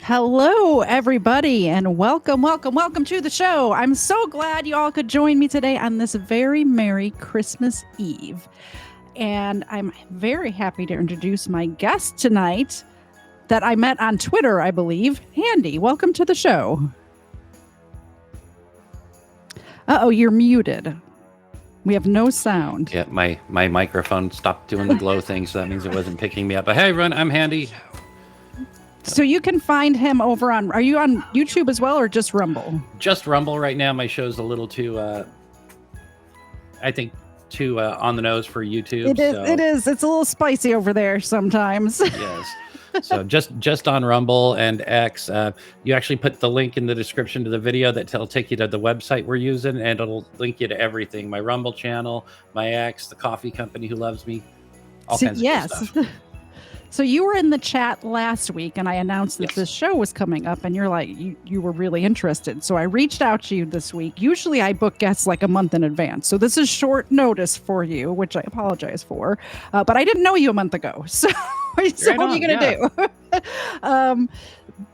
Hello, everybody, and welcome to the show. I'm so glad you all could join me today on this very Merry Christmas Eve. And I'm very happy to introduce my guest tonight that I met on Twitter, I believe. Handy, welcome to the show. Uh-oh, you're muted. We have no sound. Yeah, my microphone stopped doing the glow thing, so that means it wasn't picking me up. But hey, everyone, I'm Handy. So you can find him over on, are you on YouTube as well or just Rumble? Just Rumble right now. My show's a little too, I think, too on the nose for YouTube. It is. It's a little spicy over there sometimes. Yes. So just on Rumble and X. You actually put the link in the description to the video that'll take you to the website we're using, and it'll link you to everything. My Rumble channel, my X, the coffee company who loves me, all kinds of good stuff. So you were in the chat last week, and I announced that this show was coming up, and you're like, you were really interested. So I reached out to you this week. Usually I book guests like a month in advance. So this is short notice for you, which I apologize for. But I didn't know you a month ago. So, what are you going to do?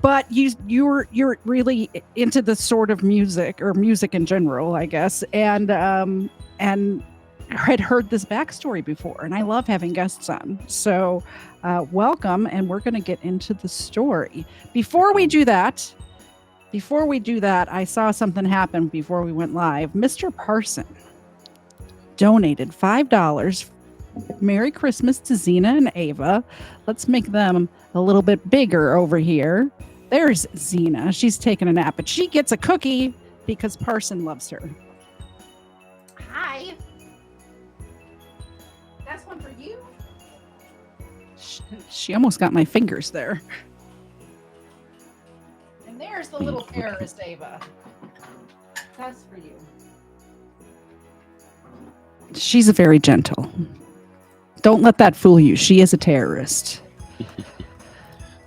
But you're really into this sort of music, or music in general, I guess. And had heard this backstory before, and I love having guests on. So welcome, and we're going to get into the story. Before we do that, I saw something happen before we went live. Mr. Parson donated $5. Merry Christmas to Xena and Ava. Let's make them a little bit bigger over here. There's Xena. She's taking a nap, but she gets a cookie because Parson loves her. Hi. That's one for you. She almost got my fingers there. And there's the little terrorist Ava. That's for you. She's very gentle. Don't let that fool you. She is a terrorist.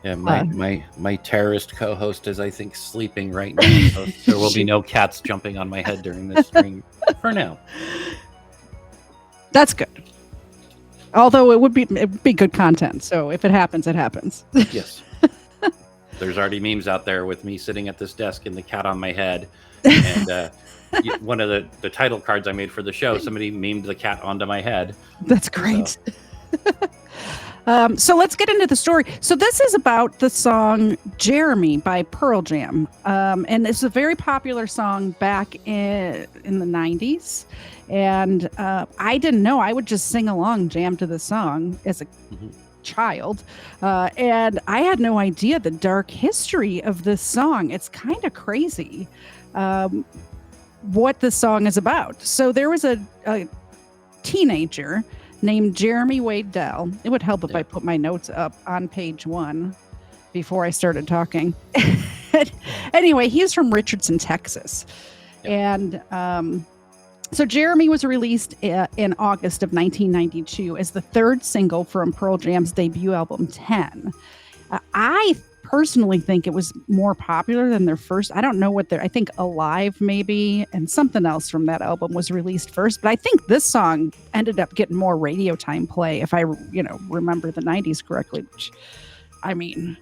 Yeah, my terrorist co-host is, I think, sleeping right now. So there will be no cats jumping on my head during this stream for now. That's good. Although it would be good content. So if it happens, it happens. Yes. There's already memes out there with me sitting at this desk and the cat on my head. And one of the title cards I made for the show, somebody memed the cat onto my head. That's great. So let's get into the story. So this is about the song Jeremy by Pearl Jam. And it's a very popular song back in the 90s. And I didn't know. I would just sing along, jam to the song as a child. And I had no idea the dark history of this song. It's kind of crazy what this song is about. So there was a teenager named Jeremy Wade Delle. It would help if I put my notes up on page 1 before I started talking. Anyway, he's from Richardson, Texas. And so Jeremy was released in August of 1992 as the third single from Pearl Jam's debut album, 10. I personally think it was more popular than their first. I don't know what I think Alive maybe, and something else from that album was released first. But I think this song ended up getting more radio time play, if I remember the 90s correctly. Which, I mean,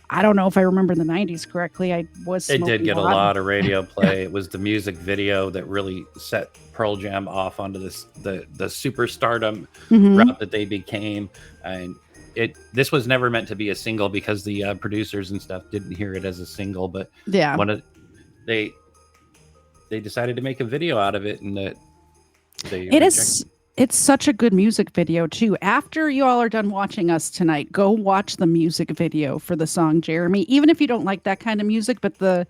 I don't know if I remember the 90s correctly. It did get a lot of radio play. It was the music video that really set Pearl Jam off onto the superstardom route that they became. And this was never meant to be a single because the producers and stuff didn't hear it as a single. But they decided to make a video out of it, and it's such a good music video, too. After you all are done watching us tonight, go watch the music video for the song Jeremy. Even if you don't like that kind of music, but the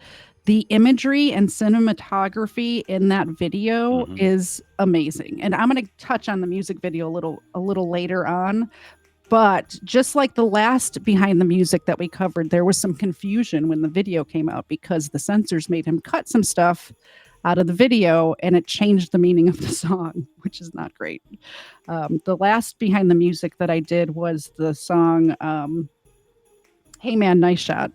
imagery and cinematography in that video is amazing. And I'm going to touch on the music video a little later on. But just like the last Behind the Music that we covered, there was some confusion when the video came out because the censors made him cut some stuff out of the video, and it changed the meaning of the song, which is not great. The last Behind the Music that I did was the song Hey Man, Nice Shot.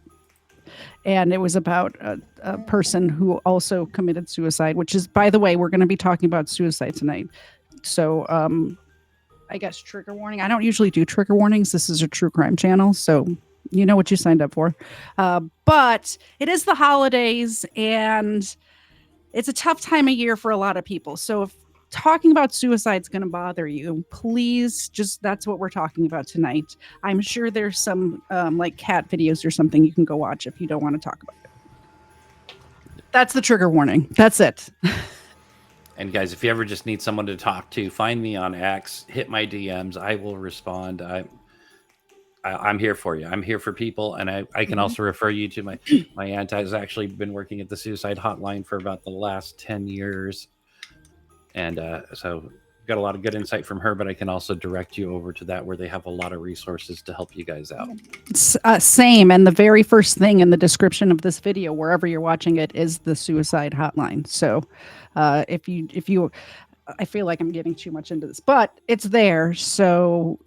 And it was about a person who also committed suicide, which is, by the way, we're going to be talking about suicide tonight. So I guess trigger warning. I don't usually do trigger warnings. This is a true crime channel, so You know what you signed up for. But it is the holidays, and it's a tough time of year for a lot of people. So if talking about suicide is going to bother you, please that's what we're talking about tonight. I'm sure there's some like cat videos or something you can go watch if you don't want to talk about it. That's the trigger warning. That's it. And guys, if you ever just need someone to talk to, find me on X, hit my DMs. I will respond. I'm here for you. I'm here for people, and I can also refer you to my aunt has actually been working at the suicide hotline for about the last 10 years, and so got a lot of good insight from her. But I can also direct you over to that where they have a lot of resources to help you guys out. Same, and the very first thing in the description of this video, wherever you're watching it, is the suicide hotline. So if you, I feel like I'm getting too much into this, but it's there. So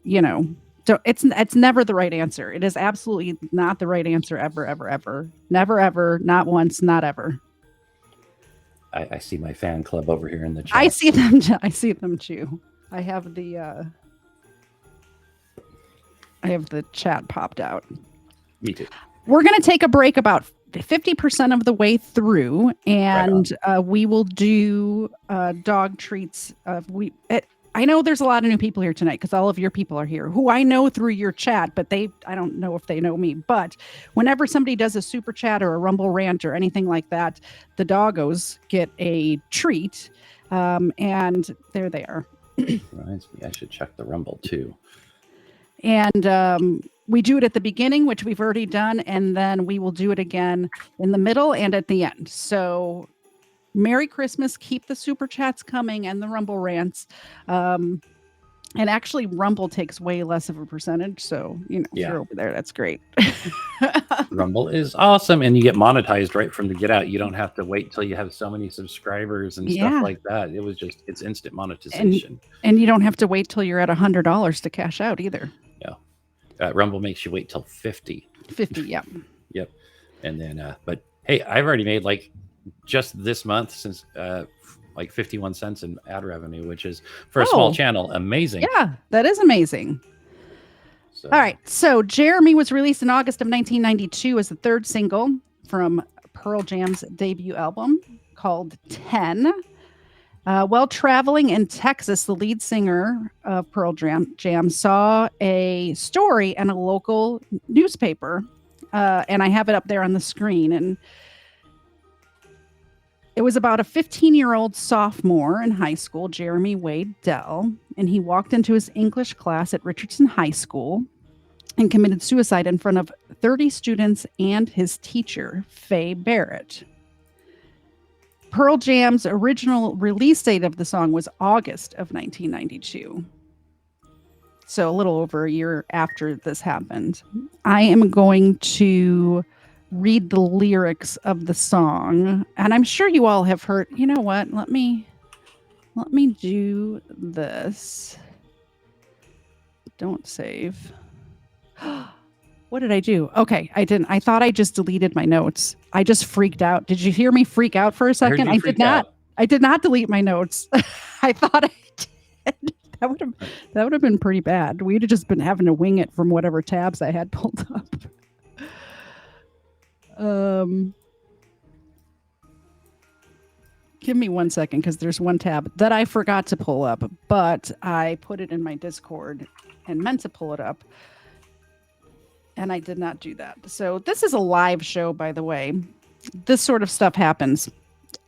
so it's never the right answer. It is absolutely not the right answer ever, ever, ever. Never, ever, not once, not ever. I see my fan club over here in the chat. I see them. I see them too. I have the chat popped out. Me too. We're going to take a break about 50% of the way through, and we will do dog treats. I know there's a lot of new people here tonight because all of your people are here who I know through your chat, but I don't know if they know me. But whenever somebody does a super chat or a Rumble rant or anything like that, the doggos get a treat. And there they are. Reminds me, I should check the Rumble too. And we do it at the beginning, which we've already done, and then we will do it again in the middle and at the end. So Merry Christmas. Keep the super chats coming and the Rumble rants. And actually, Rumble takes way less of a percentage. So, if you're over there, that's great. Rumble is awesome. And you get monetized right from the get out. You don't have to wait till you have so many subscribers and stuff like that. It's instant monetization. And you don't have to wait till you're at $100 to cash out either. Yeah. Rumble makes you wait till 50. 50, yeah. Yep. And then, but hey, I've already made just this month since 51 cents in ad revenue, which is for a small channel amazing. Yeah, that is amazing. So. All right, so Jeremy was released in August of 1992 as the third single from Pearl Jam's debut album called 10. While traveling in Texas, the lead singer of Pearl Jam saw a story in a local newspaper, and I have it up there on the screen, and it was about a 15-year-old sophomore in high school, Jeremy Wade Delle, and he walked into his English class at Richardson High School and committed suicide in front of 30 students and his teacher, Faye Barnett. Pearl Jam's original release date of the song was August of 1992. So a little over a year after this happened. I am going to read the lyrics of the song, and I'm sure you all have heard. You know what? Let me do this. Don't save. What did I do? Okay, I didn't. I thought I just deleted my notes. I just freaked out. Did you hear me freak out for a second? I did not. I did not delete my notes. I thought I did. That would have been pretty bad. We'd have just been having to wing it from whatever tabs I had pulled up. Give me 1 second because there's one tab that I forgot to pull up, but I put it in my Discord and meant to pull it up, and I did not do that. So this is a live show, by the way. This sort of stuff happens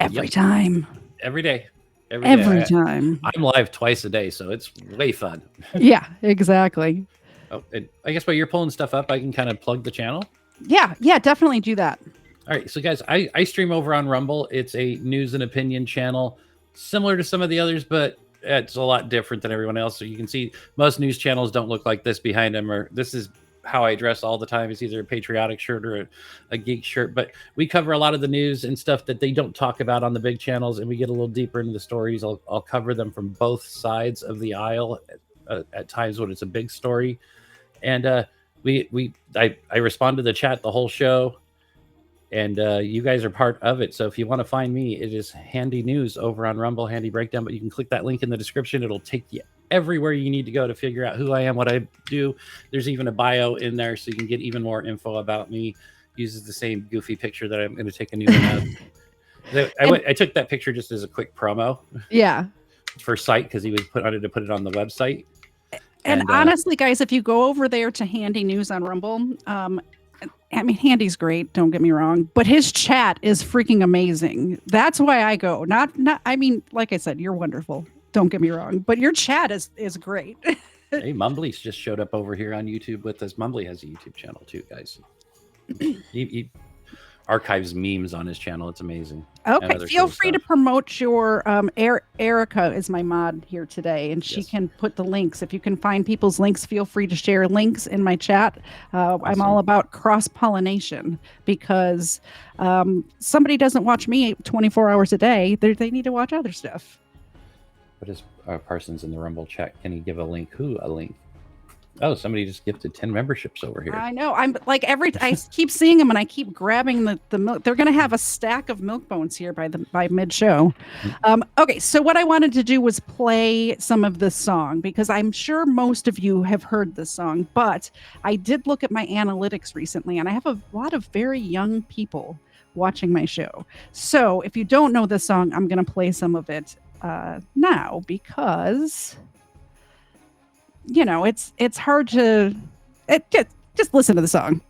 every time. Every day. Every time. I'm live twice a day, so it's way fun. Yeah, exactly. Oh, I guess while you're pulling stuff up, I can kind of plug the channel. Yeah, definitely do that. All right, so guys, I stream over on Rumble. It's a news and opinion channel, similar to some of the others, but it's a lot different than everyone else. So you can see most news channels don't look like this behind them, or this is how I dress all the time. It's either a patriotic shirt or a geek shirt, but we cover a lot of the news and stuff that they don't talk about on the big channels, and we get a little deeper into the stories. I'll cover them from both sides of the aisle at times when it's a big story, and I respond to the chat the whole show, and you guys are part of it. So if you want to find me, it is Handy News over on Rumble, Handy Breakdown, but you can click that link in the description. It'll take you everywhere you need to go to figure out who I am, what I do. There's even a bio in there so you can get even more info about me. Uses the same goofy picture that I'm going to take a new one of. I took that picture just as a quick promo. Yeah. For site because he wanted to put it on the website. And honestly, guys, if you go over there to Handy News on Rumble, I mean, Handy's great, don't get me wrong, but his chat is freaking amazing. That's why I go. Not I mean, like I said, you're wonderful. Don't get me wrong, but your chat is great. Hey, Mumbly's just showed up over here on YouTube with us. Mumbly has a YouTube channel too, guys. He archives memes on his channel. It's amazing. Okay, feel free to promote your Erica is my mod here today, and she can put the links. If you can find people's links, feel free to share links in my chat. Awesome. I'm all about cross-pollination because somebody doesn't watch me 24 hours a day. They need to watch other stuff. What is Parsons in the Rumble chat? Can he give a link? Who a link? Oh, somebody just gifted 10 memberships over here. I know. I'm like I keep seeing them and I keep grabbing the milk. They're going to have a stack of milk bones here by mid-show. Okay, so what I wanted to do was play some of this song because I'm sure most of you have heard this song, but I did look at my analytics recently and I have a lot of very young people watching my show. So if you don't know this song, I'm going to play some of it now because... you know, it's hard to just listen to the song.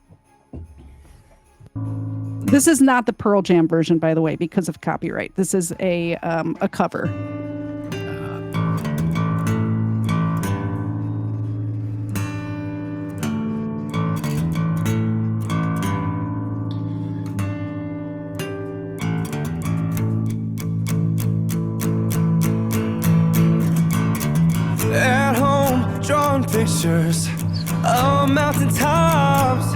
This is not the Pearl Jam version, by the way, because of copyright. This is a cover. Pictures of mountaintops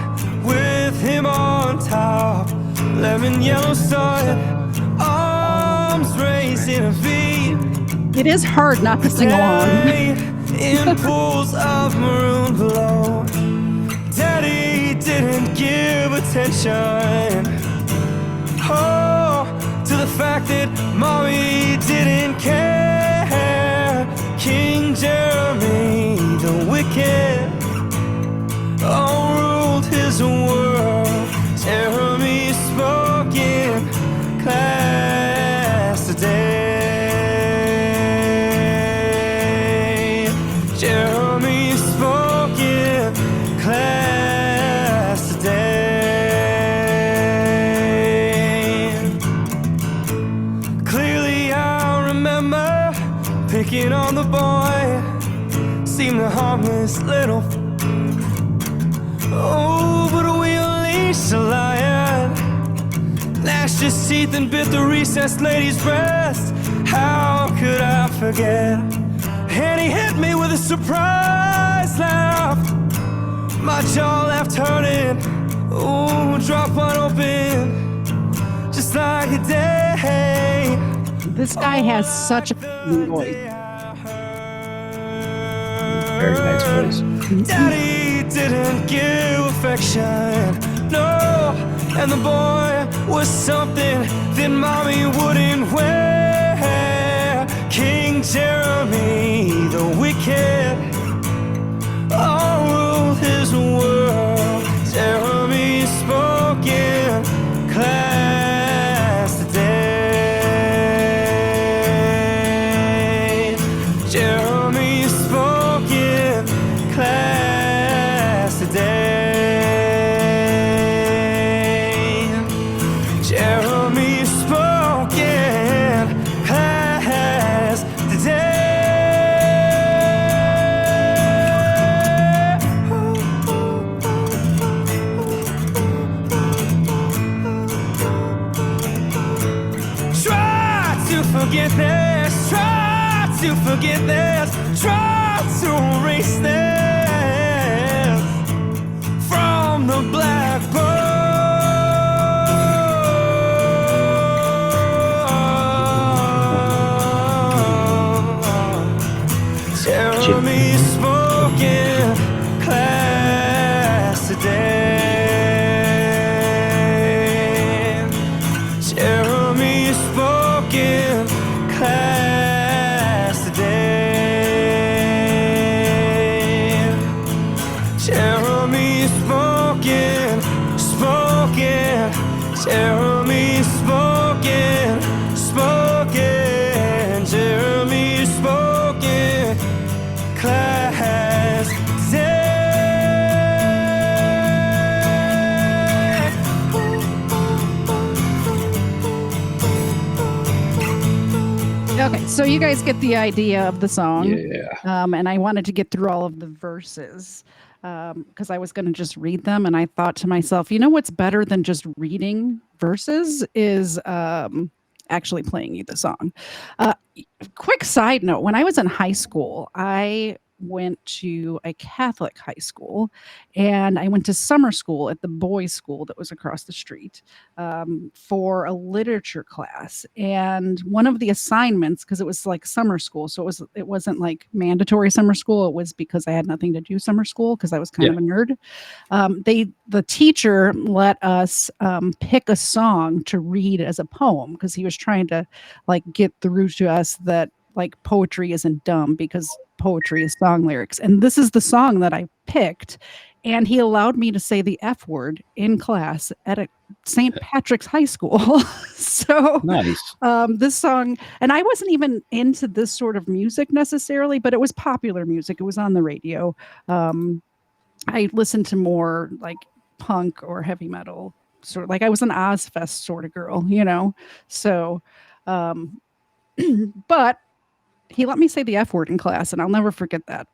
with him on top, lemon yellow sun, arms raised in a V. It is hard not to sing along. In pools of maroon below, Daddy didn't give attention, to the fact that Mommy didn't care. King Jeremy the wicked overruled his world. Jeremy spoke in class today. Jeremy spoke in class today. Clearly I remember picking on the boy, seemed a harmless little. Oh, but we unleashed a lion, gnashed his teeth and bit the recessed lady's breast. How could I forget? And he hit me with a surprise laugh. My jaw left hurting, oh, drop wide open, just like a day. This guy has such a voice. Very nice voice. Daddy didn't give affection, no, and the boy was something that Mommy wouldn't wear. King Jeremy the wicked overruled his world. Jeremy spoke in class today. Jeremy spoke in class today. Jeremy spoke in class today. Try to forget this, try to forget this, try to erase this from the blackboard. Jeremy spoke in class today. Jeremy spoke in class today. So you guys get the idea of the song. Yeah. And I wanted to get through all of the verses because I was going to just read them. And I thought to myself, you know what's better than just reading verses is actually playing you the song. Quick side note, when I was in high school, I went to a Catholic high school and I went to summer school at the boys' school that was across the street for a literature class. And one of the assignments, because it was like summer school, so it wasn't like mandatory summer school. It was because I had nothing to do summer school because I was kind of a nerd. The teacher let us pick a song to read as a poem because he was trying to like get through to us that like poetry isn't dumb because poetry is song lyrics. And this is the song that I picked. And he allowed me to say the F word in class at a St. Patrick's High School. So Nice. this song, and I wasn't even into this sort of music necessarily, but it was popular music. It was on the radio. I listened to more like punk or heavy metal, sort of like I was an Ozfest sort of girl, you know? So, but he let me say the F word in class, and I'll never forget that.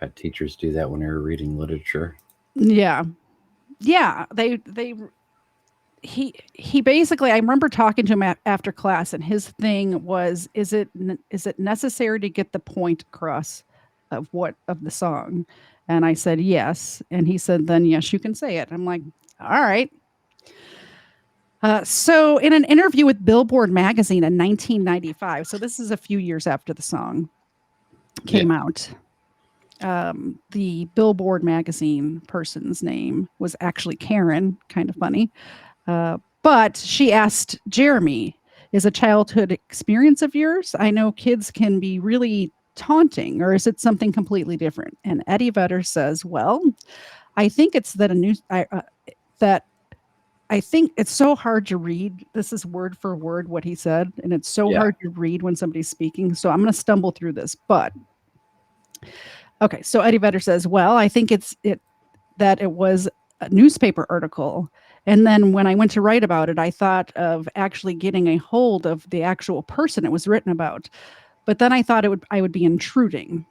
Had teachers do that when they were reading literature. Yeah. He basically, I remember talking to him after class, and his thing was, is it necessary to get the point across of the song? And I said, yes. And he said, then yes, you can say it. I'm like, all right. So in an interview with Billboard magazine in 1995, so this is a few years after the song came out, the Billboard magazine person's name was actually Karen, kind of funny. But she asked Jeremy, is a childhood experience of yours? I know kids can be really taunting, or is it something completely different? And Eddie Vedder says, well, I think it's that I think it's so hard to read. This is word for word what he said, and it's so hard to read when somebody's speaking. So I'm going to stumble through this. But okay, so Eddie Vedder says, "Well, I think that it was a newspaper article, and then when I went to write about it, I thought of actually getting a hold of the actual person it was written about. But then I thought I would be intruding."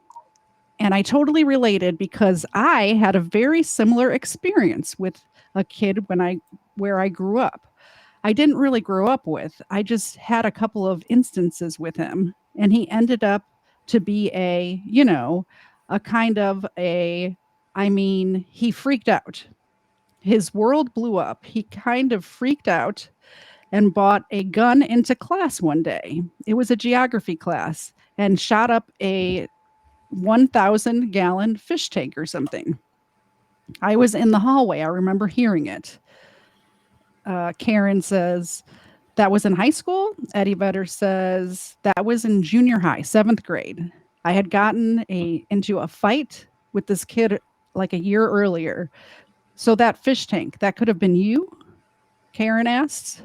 And I totally related because I had a very similar experience with a kid where I grew up. I didn't really grow up with. I just had a couple of instances with him, and he ended up to be he freaked out. His world blew up. He kind of freaked out and bought a gun into class one day. It was a geography class, and shot up a 1,000-gallon fish tank or something. I was in the hallway. I remember hearing it. Karen says, that was in high school. Eddie Vedder says, that was in junior high, 7th grade. I had gotten into a fight with this kid like a year earlier. So that fish tank, that could have been you? Karen asks.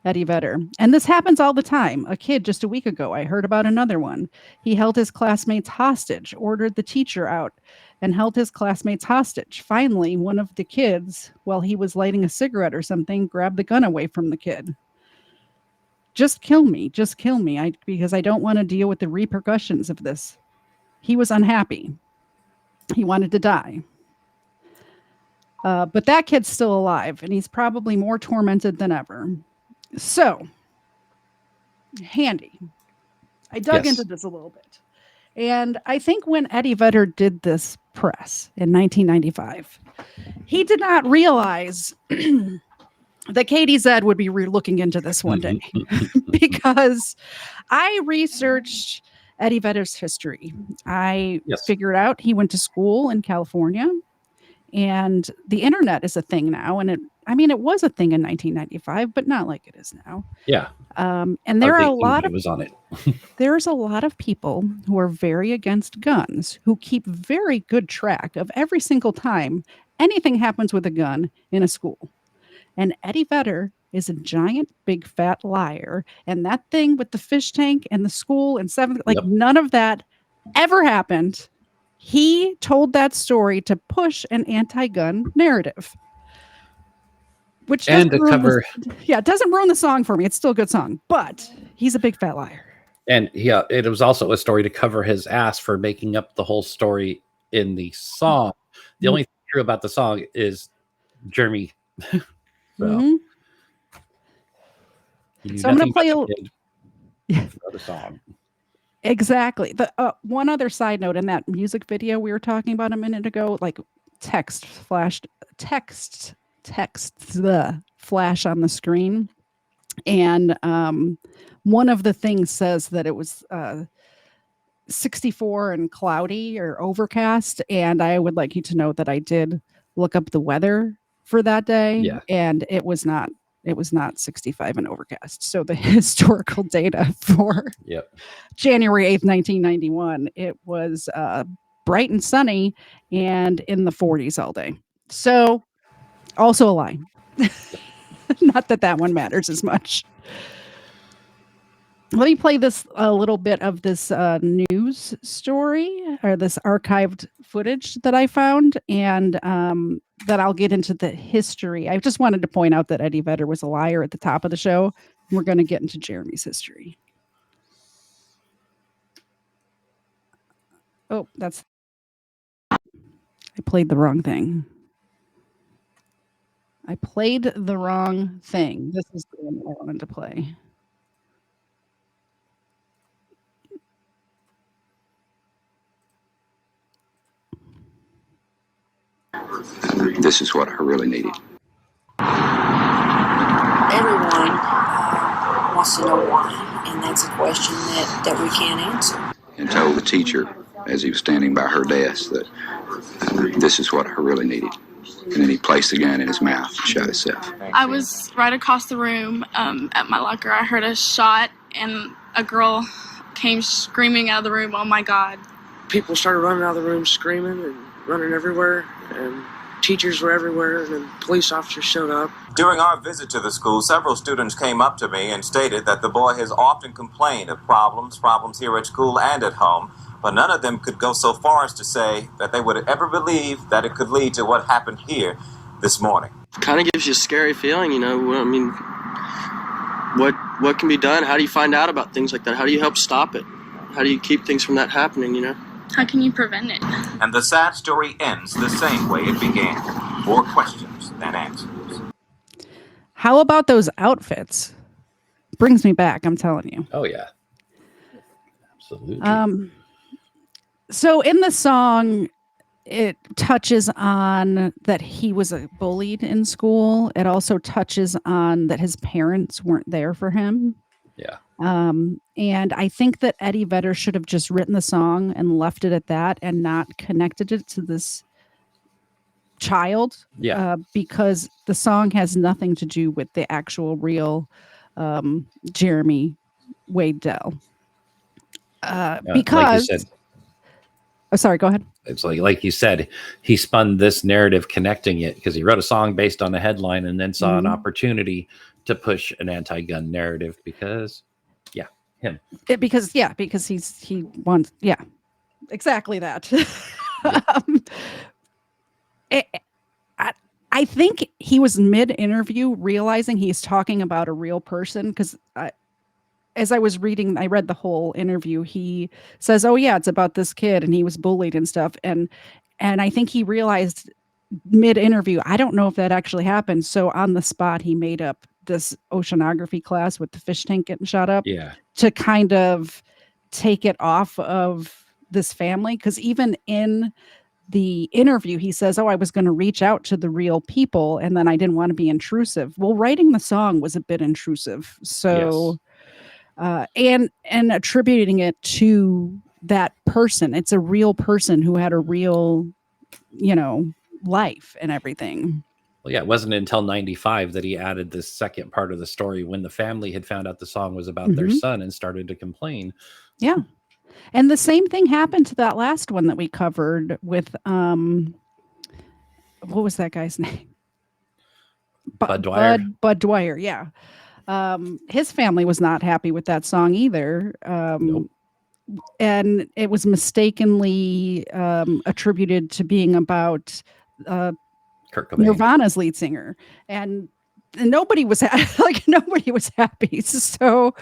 Eddie Vedder. And this happens all the time. A kid just a week ago, I heard about another one. He held his classmates hostage, ordered the teacher out, and held his classmates hostage. Finally, one of the kids, while he was lighting a cigarette or something, grabbed the gun away from the kid. Just kill me, because I don't want to deal with the repercussions of this. He was unhappy. He wanted to die. But that kid's still alive, and he's probably more tormented than ever. So, handy. I dug into this a little bit. And I think when Eddie Vedder did this press in 1995, he did not realize that Katie Zed would be looking into this one day. Because I researched Eddie Vedder's history. I figured out he went to school in California. And the internet is a thing now. And it was a thing in 1995, but not like it is now. Yeah. And there are a lot of was on it. There's a lot of people who are very against guns, who keep very good track of every single time anything happens with a gun in a school. And Eddie Vedder is a giant, big, fat liar. And that thing with the fish tank and the school and none of that ever happened. He told that story to push an anti-gun narrative. Which And doesn't to cover, it doesn't ruin the song for me. It's still a good song, but he's a big fat liar. and it was also a story to cover his ass for making up the whole story in the song. The only thing true about the song is Jeremy. So I'm going to play the song. Exactly. The one other side note in that music video we were talking about a minute ago, like text the flash on the screen, and one of the things says that it was 64 and cloudy or overcast, and I would like you to know that I did look up the weather for that day, and it was not 65 and overcast. So the historical data for January 8th, 1991, it was bright and sunny and in the 40s all day. So also a lie. Not that one matters as much. Let me play this a little bit of this news story or this archived footage that I found, and that I'll get into the history. I just wanted to point out that Eddie Vedder was a liar at the top of the show. We're going to get into Jeremy's history. Oh, I played the wrong thing. This is the one I wanted to play. This is what I really needed. Everyone wants to know why, and that's a question that we can't answer. And told the teacher as he was standing by her desk that this is what I really needed. And then he placed the gun in his mouth and shot himself. I was right across the room at my locker. I heard a shot, and a girl came screaming out of the room, "Oh my God." People started running out of the room screaming and running everywhere, and teachers were everywhere, and then police officers showed up. During our visit to the school, several students came up to me and stated that the boy has often complained of problems here at school and at home, but none of them could go so far as to say that they would ever believe that it could lead to what happened here this morning. Kind of gives you a scary feeling, you know. I mean, what can be done? How do you find out about things like that? How do you help stop it? How do you keep things from that happening, you know? How can you prevent it? And the sad story ends the same way it began. More questions than answers. How about those outfits? Brings me back, I'm telling you. Oh, yeah. Absolutely. So in the song, it touches on that he was bullied in school. It also touches on that his parents weren't there for him. Yeah. And I think that Eddie Vedder should have just written the song and left it at that and not connected it to this child. Yeah. Because the song has nothing to do with the actual real Jeremy Wade Delle. Because... Like you said, oh, sorry, go ahead. It's like you said, he spun this narrative connecting it because he wrote a song based on a headline and then saw an opportunity to push an anti-gun narrative because him. Because he wants, exactly that. I think he was mid-interview realizing he's talking about a real person because as I was reading, I read the whole interview. He says, "Oh yeah, it's about this kid and he was bullied and stuff." And I think he realized mid-interview, I don't know if that actually happened. So on the spot, he made up this oceanography class with the fish tank getting shot up to kind of take it off of this family. Because even in the interview, he says, "Oh, I was going to reach out to the real people and then I didn't want to be intrusive." Well, writing the song was a bit intrusive. So, and attributing it to that person. It's a real person who had a real, life and everything. Well, yeah, it wasn't until 95 that he added this second part of the story when the family had found out the song was about their son and started to complain. Yeah. And the same thing happened to that last one that we covered with, what was that guy's name? Bud Dwyer. Bud Dwyer, yeah. His family was not happy with that song either. Nope. And it was mistakenly attributed to being about Kurt Cobain. Nirvana's lead singer. And nobody was nobody was happy. So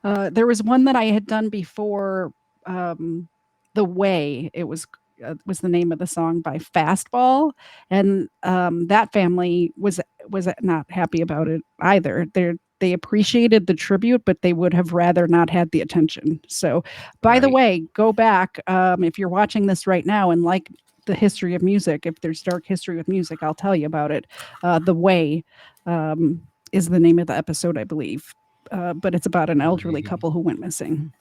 there was one that I had done before, The Way. It was the name of the song by Fastball, and that family was not happy about it either. They appreciated the tribute, but they would have rather not had the attention. So, by the way, go back if you're watching this right now and like the history of music. If there's dark history with music, I'll tell you about it. The Way is the name of the episode, I believe, but it's about an elderly couple who went missing.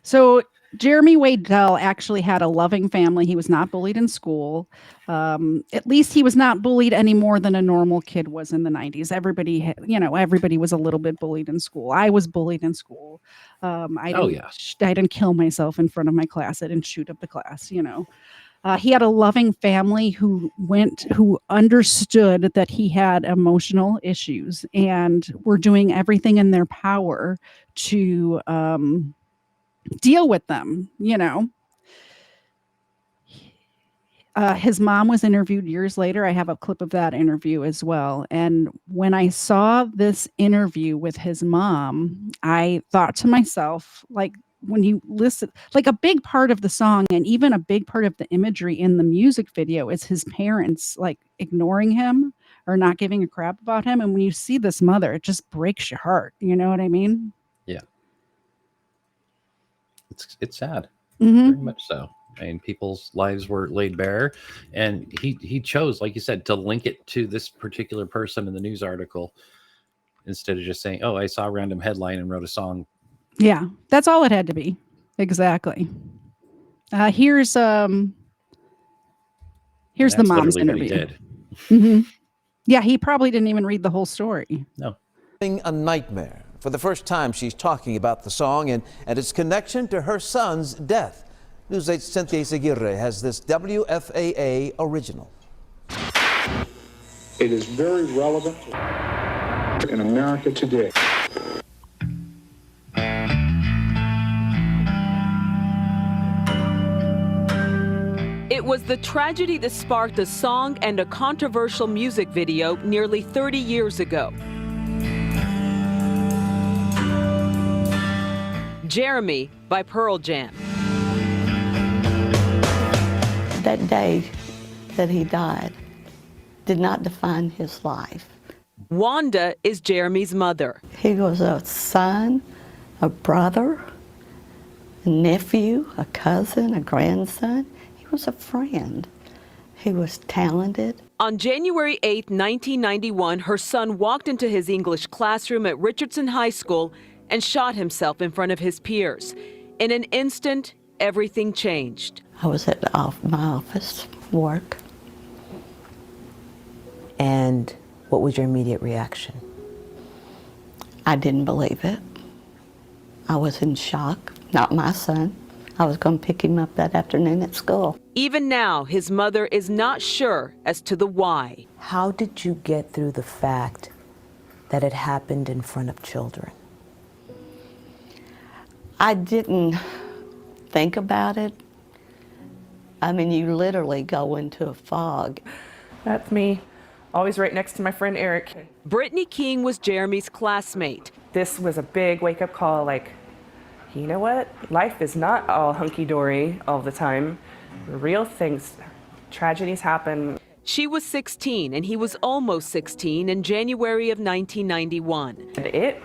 So Jeremy Wade Delle actually had a loving family. He was not bullied in school. At least he was not bullied any more than a normal kid was in the 90s. Everybody was a little bit bullied in school. I was bullied in school. I didn't kill myself in front of my class. I didn't shoot up the class, He had a loving family who understood that he had emotional issues and were doing everything in their power to deal with them, His mom was interviewed years later. I have a clip of that interview as well. And when I saw this interview with his mom, I thought to myself, like, when you listen, like, a big part of the song and even a big part of the imagery in the music video is his parents, like, ignoring him or not giving a crap about him. And when you see this mother, it just breaks your heart. You know what I mean? Yeah. It's sad. Mm-hmm. Very much so. And people's lives were laid bare, and he chose, like you said, to link it to this particular person in the news article instead of just saying, "Oh, I saw a random headline and wrote a song." Yeah, that's all it had to be. Exactly. Here's the mom's interview. Did. Mm-hmm. Yeah, he probably didn't even read the whole story. No. A nightmare. For the first time, she's talking about the song and its connection to her son's death. News 8's Cynthia Seguirre has this WFAA original. It is very relevant in America today. It was the tragedy that sparked a song and a controversial music video nearly 30 years ago. Jeremy by Pearl Jam. That day that he died did not define his life. Wanda is Jeremy's mother. He was a son, a brother, a nephew, a cousin, a grandson. He was a friend. He was talented. On January 8, 1991, her son walked into his English classroom at Richardson High School and shot himself in front of his peers. In an instant, everything changed. I was at my office, work. And what was your immediate reaction? I didn't believe it. I was in shock. Not my son. I was going to pick him up that afternoon at school. Even now, his mother is not sure as to the why. How did you get through the fact that it happened in front of children? I didn't think about it. I mean, you literally go into a fog. That's me, always right next to my friend Eric. Brittany King was Jeremy's classmate. This was a big wake-up call, like, you know what? Life is not all hunky-dory all the time. Real things, tragedies happen. She was 16 and he was almost 16 in January of 1991. And it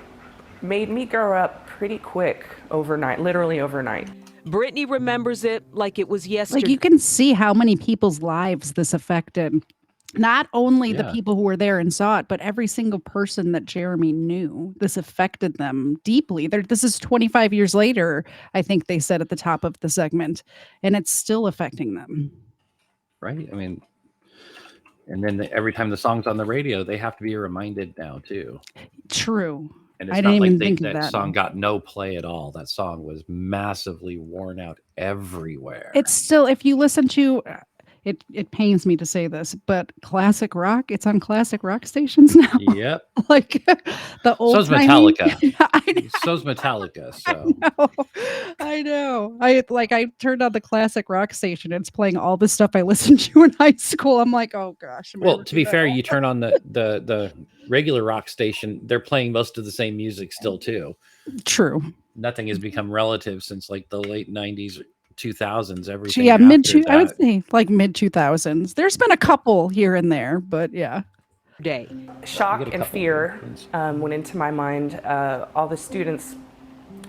made me grow up pretty quick overnight, literally overnight. Brittany remembers it like it was yesterday. Like, you can see how many people's lives this affected. Not only the people who were there and saw it, but every single person that Jeremy knew. This affected them deeply. This is 25 years later, I think they said at the top of the segment, and it's still affecting them. Right? I mean, and then every time the song's on the radio, they have to be reminded now, too. True. And it's I not didn't like even think of that song got no play at all. That song was massively worn out everywhere. It's still, if you listen to, it pains me to say this, but classic rock, it's on classic rock stations now. Yep. Like the old So's Metallica. So's Metallica. So I know. I turned on the classic rock station. It's playing all the stuff I listened to in high school. I'm like, oh gosh. Well, to be fair, you turn on the regular rock station, they're playing most of the same music still too. True. Nothing has become relative since like the late 90s, 2000s. Everything. Yeah, I would say like mid 2000s. There's been a couple here and there, but yeah. Day. Shock and fear went into my mind. All the students,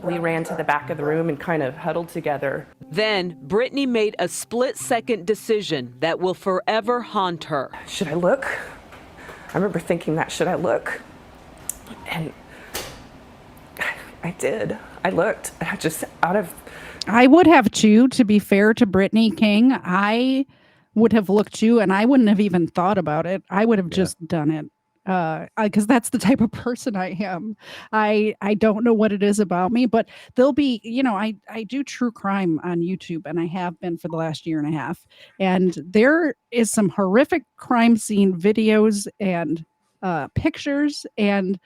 we ran to the back of the room and kind of huddled together. Then Brittany made a split-second decision that will forever haunt her. Should I look? I remember thinking that, should I look? And I did. I looked. I would have too, to be fair to Brittany King. I would have looked too, and I wouldn't have even thought about it. I would have just done it. Because that's the type of person I am. I don't know what it is about me, but there'll be, I do true crime on YouTube, and I have been for the last year and a half. And there is some horrific crime scene videos and pictures, and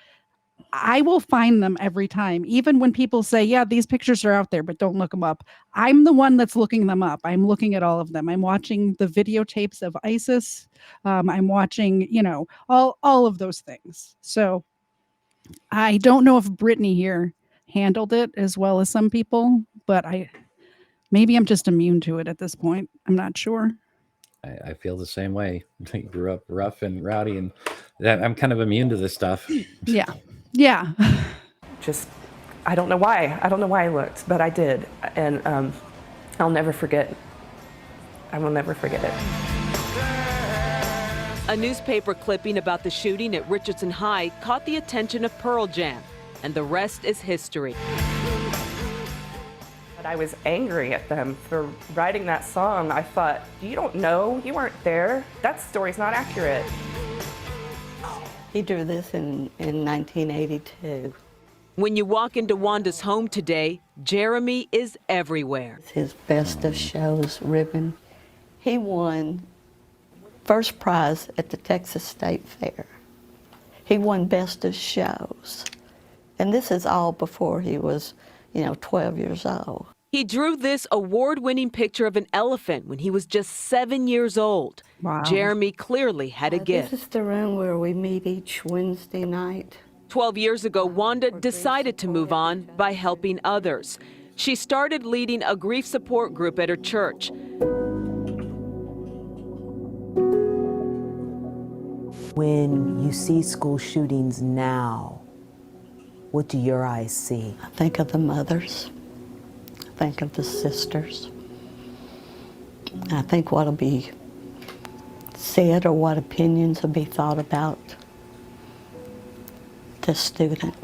I will find them every time. Even when people say, yeah, these pictures are out there, but don't look them up. I'm the one that's looking them up. I'm looking at all of them. I'm watching the videotapes of ISIS. I'm watching, all of those things. So I don't know if Brittany here handled it as well as some people, but maybe I'm just immune to it at this point. I'm not sure. I feel the same way. I grew up rough and rowdy, and I'm kind of immune to this stuff. Yeah. Yeah. I don't know why. I don't know why I looked, but I did. And I'll never forget. I will never forget it. A newspaper clipping about the shooting at Richardson High caught the attention of Pearl Jam, and the rest is history. But I was angry at them for writing that song. I thought, you don't know, you weren't there. That story's not accurate. He drew this in 1982. When you walk into Wanda's home today, Jeremy is everywhere. His Best of Shows ribbon. He won first prize at the Texas State Fair. He won Best of Shows. And this is all before he was, 12 years old. He drew this award-winning picture of an elephant when he was just 7 years old. Wow. Jeremy clearly had a gift. This is the room where we meet each Wednesday night. 12 years ago, Wanda decided to move on by helping others. She started leading a grief support group at her church. When you see school shootings now, what do your eyes see? I think of the mothers. I think of the sisters. I think what'll be said or what opinions will be thought about the student.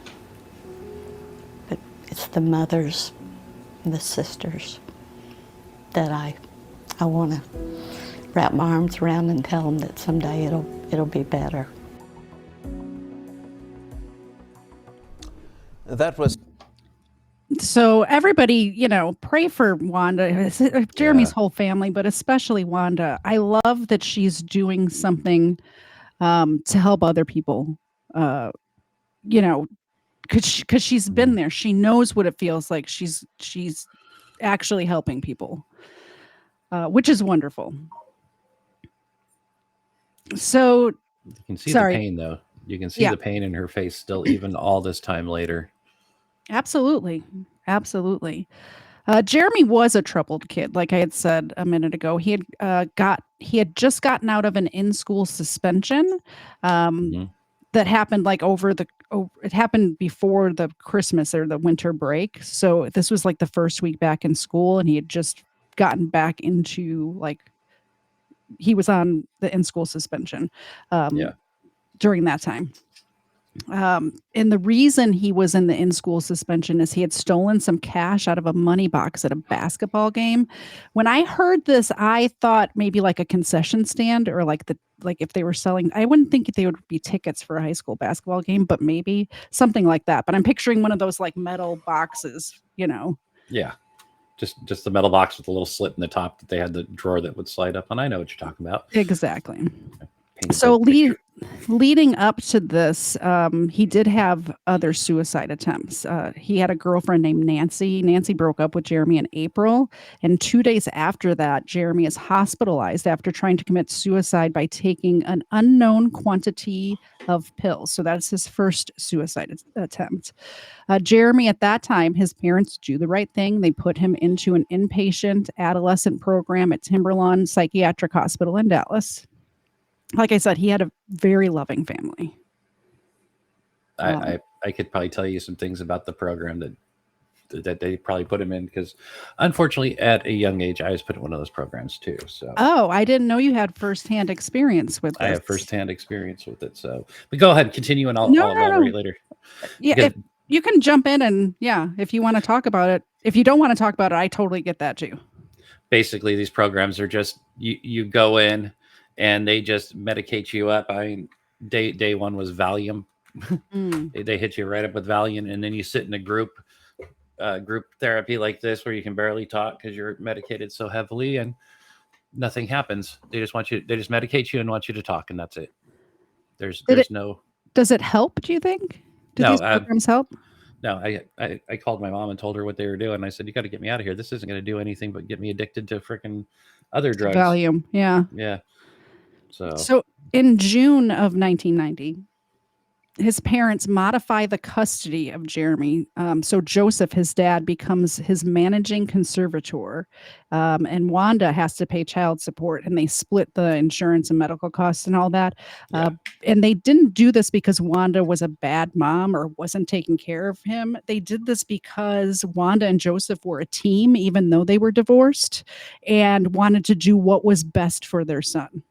But it's the mothers and the sisters that I want to wrap my arms around and tell them that someday it'll be better. That was. So everybody, pray for Wanda, Jeremy's whole family, but especially Wanda. I love that she's doing something to help other people, because she's been there. She knows what it feels like. She's actually helping people, which is wonderful. So you can see the pain, though. You can see the pain in her face still, even all this time later. Absolutely. Jeremy was a troubled kid, like I had said a minute ago. He had just gotten out of an in-school suspension that happened it happened before the Christmas or the winter break. So this was like the first week back in school, and he had just gotten back into he was on the in-school suspension during that time. And the reason he was in the in-school suspension is he had stolen some cash out of a money box at a basketball game. When I heard this, I thought maybe like a concession stand or like if they were selling, I wouldn't think they would be tickets for a high school basketball game, but maybe something like that. But I'm picturing one of those like metal boxes, Yeah. Just the metal box with a little slit in the top that they had the drawer that would slide up. And I know what you're talking about. Exactly. So leading up to this, he did have other suicide attempts. He had a girlfriend named Nancy. Nancy broke up with Jeremy in April. And 2 days after that, Jeremy is hospitalized after trying to commit suicide by taking an unknown quantity of pills. So that's his first suicide attempt. Jeremy, at that time, his parents do the right thing. They put him into an inpatient adolescent program at Timberlawn Psychiatric Hospital in Dallas. Like I said, he had a very loving family. I could probably tell you some things about the program that they probably put him in, because unfortunately at a young age I was put in one of those programs too. So I didn't know you had firsthand experience with this. I have firsthand experience with it. So but go ahead, continue, and I'll elaborate later. Yeah, if you can jump in, and if you want to talk about it. If you don't want to talk about it, I totally get that too. Basically, these programs are just you go in and they just medicate you up. I mean, day one was Valium. They hit you right up with Valium, and then you sit in a group therapy like this where you can barely talk because you're medicated so heavily, and nothing happens. They just medicate you and want you to talk, and that's it. There's no. Does it help? Do you think? Do these programs help? No, I called my mom and told her what they were doing. I said, "You got to get me out of here. This isn't going to do anything but get me addicted to freaking other drugs." Valium, yeah. Yeah. So in June of 1990, his parents modify the custody of Jeremy. So Joseph, his dad, becomes his managing conservator, and Wanda has to pay child support, and they split the insurance and medical costs and all that. And they didn't do this because Wanda was a bad mom or wasn't taking care of him. They did this because Wanda and Joseph were a team, even though they were divorced, and wanted to do what was best for their son.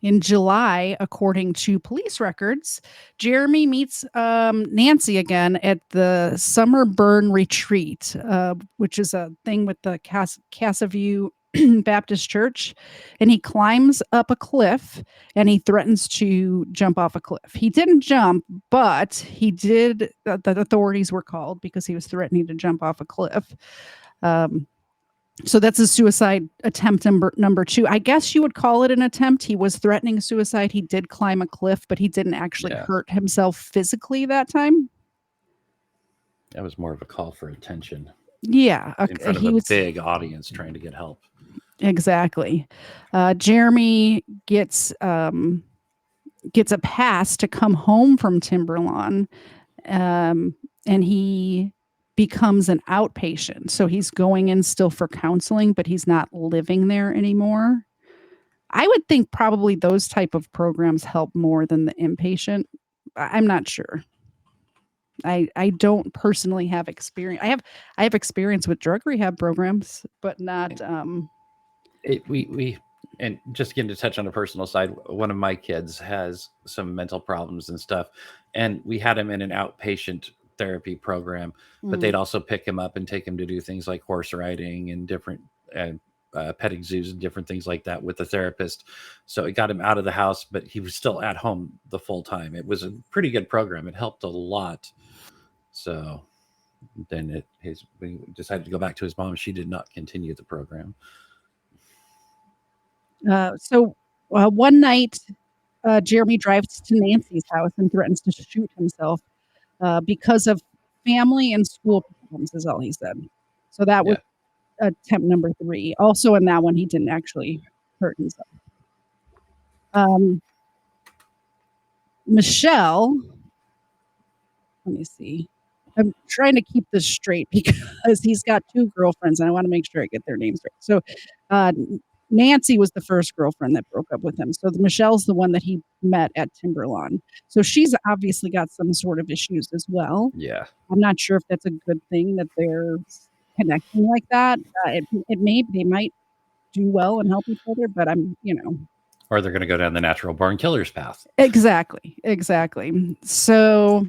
In July, according to police records, Jeremy meets Nancy again at the Summer Burn Retreat, which is a thing with the Casa View Baptist Church. And he climbs up a cliff and he threatens to jump off a cliff. He didn't jump, but he did. The authorities were called because he was threatening to jump off a cliff. So that's a suicide attempt number 2. I guess you would call it an attempt. He was threatening suicide. He did climb a cliff, but he didn't actually hurt himself physically that time. That was more of a call for attention. Yeah. In front of a big audience trying to get help. Exactly. Jeremy gets a pass to come home from Timberlawn, and he becomes an outpatient. So he's going in still for counseling, but he's not living there anymore. I would think probably those type of programs help more than the inpatient. I'm not sure. I don't personally have experience. I have experience with drug rehab programs, but not we and just getting to touch on a personal side, one of my kids has some mental problems and stuff, and we had him in an outpatient therapy program, but they'd also pick him up and take him to do things like horse riding and different petting zoos and different things like that with the therapist. So it got him out of the house, but he was still at home the full time. It was a pretty good program. It helped a lot. So then we decided to go back to his mom. She did not continue the program. So one night, Jeremy drives to Nancy's house and threatens to shoot himself because of family and school problems, is all he said. So that was attempt number 3. Also in that one, he didn't actually hurt himself. Michelle, let me see. I'm trying to keep this straight because he's got 2 girlfriends and I want to make sure I get their names right. So Nancy was the first girlfriend that broke up with him. So Michelle's the one that he met at Timberlawn. So she's obviously got some sort of issues as well. Yeah. I'm not sure if that's a good thing that they're connecting like that. They might do well and help each other, but or they're going to go down the natural born killer's path. Exactly. So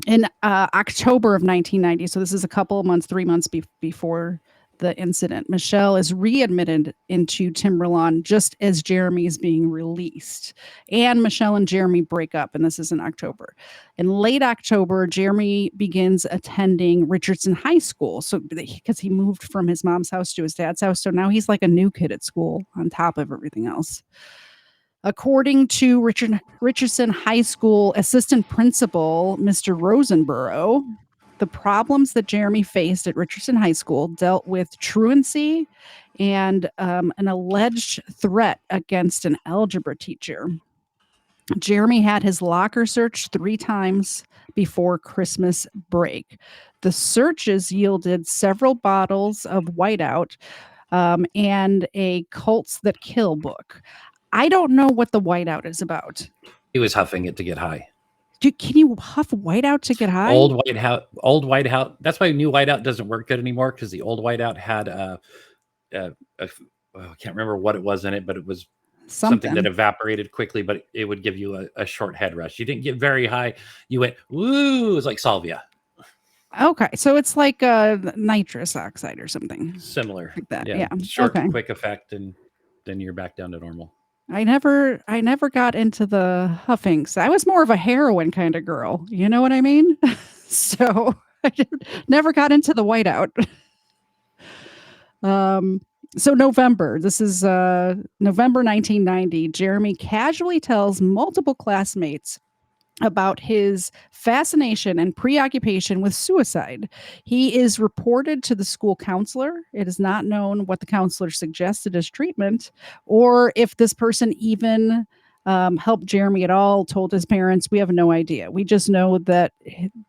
in October of 1990, so this is a couple of months, 3 months before the incident. Michelle is readmitted into Timberlawn just as Jeremy is being released. And Michelle and Jeremy break up, and this is in October. In late October, Jeremy begins attending Richardson High School. So, because he moved from his mom's house to his dad's house. So now he's like a new kid at school on top of everything else. According to Richardson High School assistant principal, Mr. Rosenborough, the problems that Jeremy faced at Richardson High School dealt with truancy and an alleged threat against an algebra teacher. Jeremy had his locker searched 3 times before Christmas break. The searches yielded several bottles of whiteout and a Cults That Kill book. I don't know what the whiteout is about. He was huffing it to get high. Can you huff whiteout to get high? Old whiteout. That's why new whiteout doesn't work good anymore, because the old whiteout had I can't remember what it was in it, but it was something that evaporated quickly, but it would give you a short head rush. You didn't get very high. You went, woo, it was like salvia. Okay, so it's like nitrous oxide or something. Similar. Like that, yeah. Short, quick effect, and then you're back down to normal. I never got into the huffing. So I was more of a heroin kind of girl. You know what I mean? So I never got into the whiteout. So November, this is November 1990. Jeremy casually tells multiple classmates about his fascination and preoccupation with suicide. He is reported to the school counselor. It is not known what the counselor suggested as treatment, or if this person even helped Jeremy at all, told his parents. We have no idea. We just know that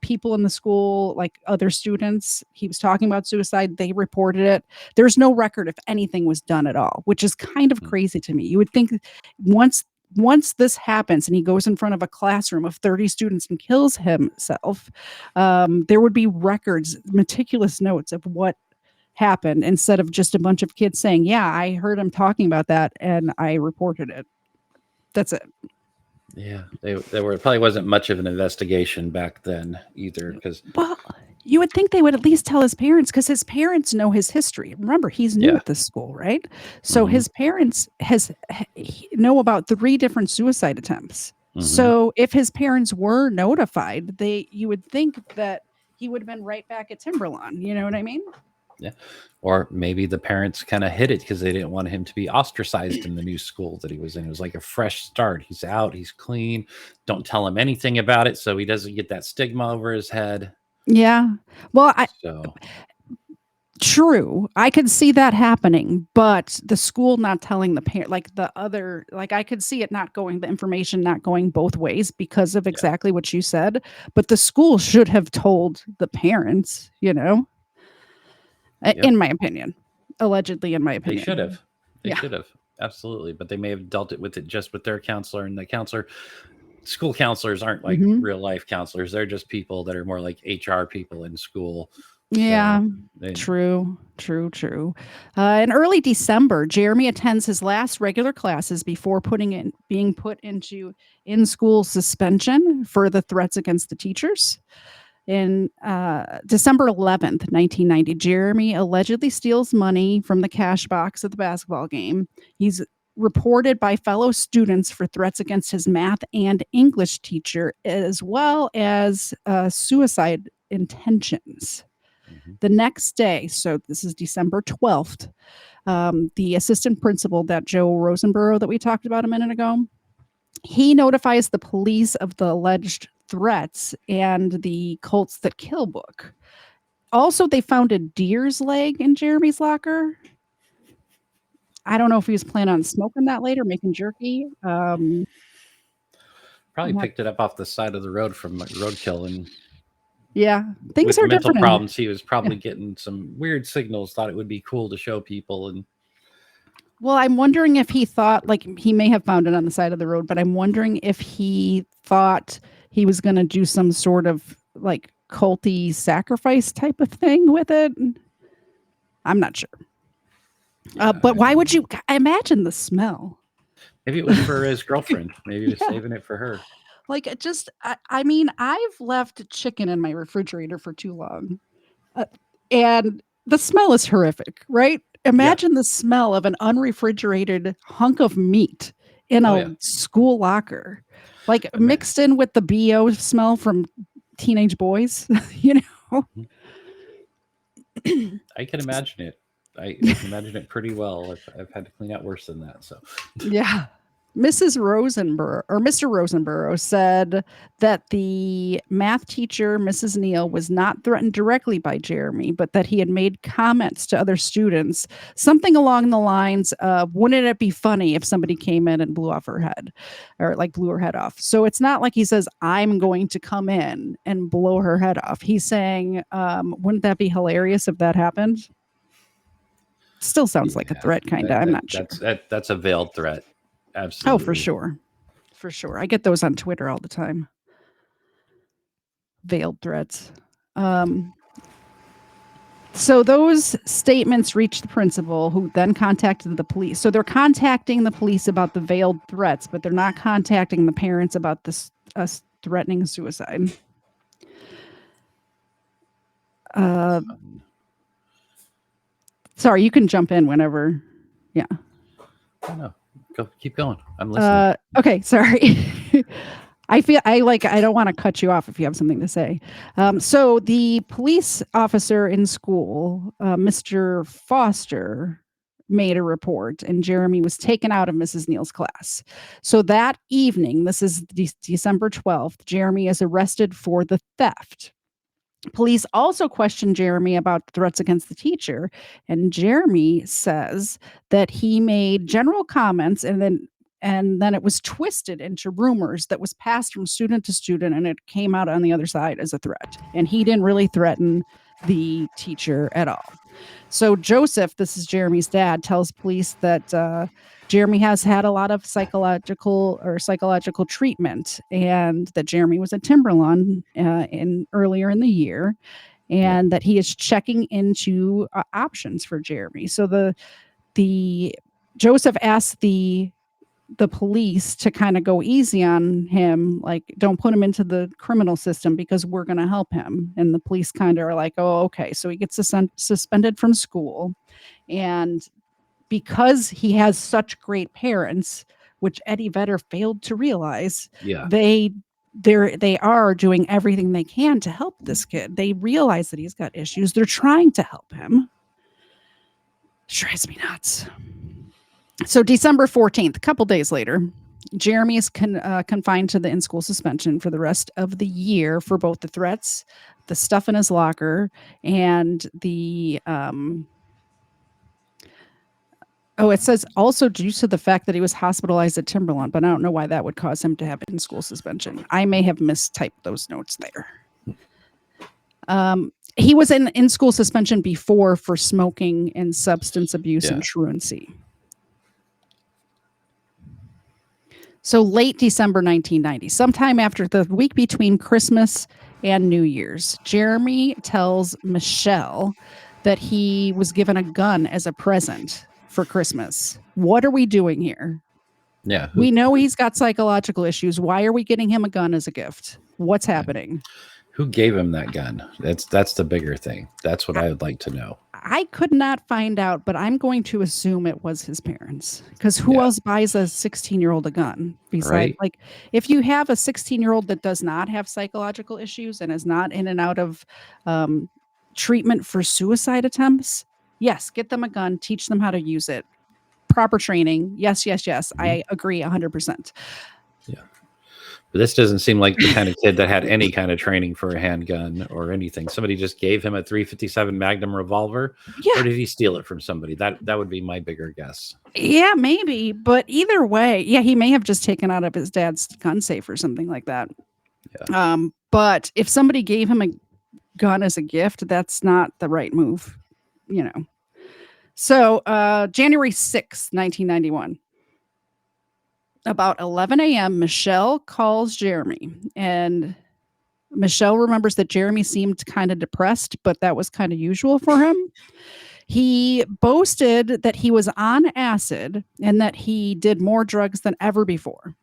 people in the school, like other students, he was talking about suicide. They reported it. There's no record if anything was done at all, which is kind of crazy to me. You would think once this happens and he goes in front of a classroom of 30 students and kills himself, there would be records, meticulous notes of what happened, instead of just a bunch of kids saying, yeah, I heard him talking about that and I reported it. That's it. Yeah, there probably wasn't much of an investigation back then either, because you would think they would at least tell his parents, because his parents know his history. Remember, he's new at this school, right? So his parents know about 3 different suicide attempts. So if his parents were notified, you would think that he would have been right back at Timberlawn. You know what I mean? Yeah. Or maybe the parents kind of hid it because they didn't want him to be ostracized in the new school that he was in. It was like a fresh start. He's out, he's clean. Don't tell him anything about it so he doesn't get that stigma over his head. Yeah. Well, true. I could see that happening, but the school not telling the parent, I could see it not going, the information not going both ways because of exactly what you said. But the school should have told the parents, in my opinion, allegedly, in my opinion. They should have. They should have. Absolutely. But they may have dealt with it just with their counselor, and the school counselors aren't like real life counselors. They're just people that are more like HR people in school. Yeah, true. In early December, Jeremy attends his last regular classes before being put into in-school suspension for the threats against the teachers. In December 11th, 1990, Jeremy allegedly steals money from the cash box at the basketball game. He's reported by fellow students for threats against his math and English teacher, as well as suicide intentions. The next day, so this is December 12th, the assistant principal, that Joe Rosenborough that we talked about a minute ago, he notifies the police of the alleged threats and the Cults That Kill book. Also, they found a deer's leg in Jeremy's locker. I don't know if he was planning on smoking that later, making jerky. Probably picked it up off the side of the road from roadkill, and things with are mental different. Problems. He was probably getting some weird signals. Thought it would be cool to show people, and well, I'm wondering if he thought, like, he may have found it on the side of the road, but I'm wondering if he thought he was going to do some sort of like culty sacrifice type of thing with it. I'm not sure. But why would you imagine the smell? Maybe it was for his girlfriend. Maybe he was saving it for her. Like, it just, I mean, I've left chicken in my refrigerator for too long. And The smell is horrific, right? Imagine the smell of an unrefrigerated hunk of meat in a school locker, like mixed in with the BO smell from teenage boys, you know? I can imagine it. I can imagine it pretty well. I've had to clean out worse than that. So, yeah. Mrs. Rosenborough or Mr. Rosenborough said that the math teacher, Mrs. Neal, was not threatened directly by Jeremy, but that he had made comments to other students, something along the lines of, wouldn't it be funny if somebody came in and blew off her head or like blew her head off? So it's not like he says, I'm going to come in and blow her head off. He's saying, wouldn't that be hilarious if that happened? Still sounds like a threat, kind of. I'm not sure. That's a veiled threat. Absolutely. Oh, for sure. For sure. I get those on Twitter all the time. Veiled threats. So those statements reached the principal, who then contacted the police. So they're contacting the police about the veiled threats, but they're not contacting the parents about this threatening suicide. Sorry, you can jump in whenever. Yeah. Oh, no. Go, keep going. I'm listening. Okay, sorry. I don't want to cut you off if you have something to say. So the police officer in school, Mr. Foster, made a report, and Jeremy was taken out of Mrs. Neal's class. So that evening, this is December 12th, Jeremy is arrested for the theft. Police also questioned Jeremy about threats against the teacher, and Jeremy says that he made general comments and then it was twisted into rumors that was passed from student to student, and it came out on the other side as a threat. And he didn't really threaten the teacher at all. So Joseph, this is Jeremy's dad, tells police that Jeremy has had a lot of psychological treatment, and that Jeremy was at Timberlawn earlier in the year, and that he is checking into options for Jeremy. So the Joseph asked the police to kind of go easy on him, like, don't put him into the criminal system because we're going to help him. And the police kind of are like, oh, okay. So he gets suspended from school. And because he has such great parents, which Eddie Vedder failed to realize, they are doing everything they can to help this kid. They realize that he's got issues. They're trying to help him. It drives me nuts. So December 14th, a couple days later, Jeremy is confined to the in-school suspension for the rest of the year for both the threats, the stuff in his locker, and the it says also due to the fact that he was hospitalized at Timberlawn, but I don't know why that would cause him to have in-school suspension. I may have mistyped those notes there. He was in school suspension before for smoking and substance abuse and truancy. So late December 1990, sometime after the week between Christmas and New Year's, Jeremy tells Michelle that he was given a gun as a present for Christmas. What are we doing here? Yeah. We know he's got psychological issues. Why are we getting him a gun as a gift? What's happening? Who gave him that gun? That's the bigger thing. That's what I would like to know. I could not find out, but I'm going to assume it was his parents, because who else buys a 16-year-old a gun? Besides, like, if you have a 16-year-old that does not have psychological issues and is not in and out of treatment for suicide attempts, yes, get them a gun, teach them how to use it. Proper training. Yes. Mm-hmm. I agree 100%. Yeah. But this doesn't seem like the kind of kid that had any kind of training for a handgun or anything. Somebody just gave him a .357 Magnum revolver, or did he steal it from somebody? That would be my bigger guess. Yeah, maybe. But either way, he may have just taken out of his dad's gun safe or something like that. Yeah. But if somebody gave him a gun as a gift, that's not the right move, you know. So January 6th, 1991. About 11 a.m., Michelle calls Jeremy, and Michelle remembers that Jeremy seemed kind of depressed, but that was kind of usual for him. He boasted that he was on acid and that he did more drugs than ever before.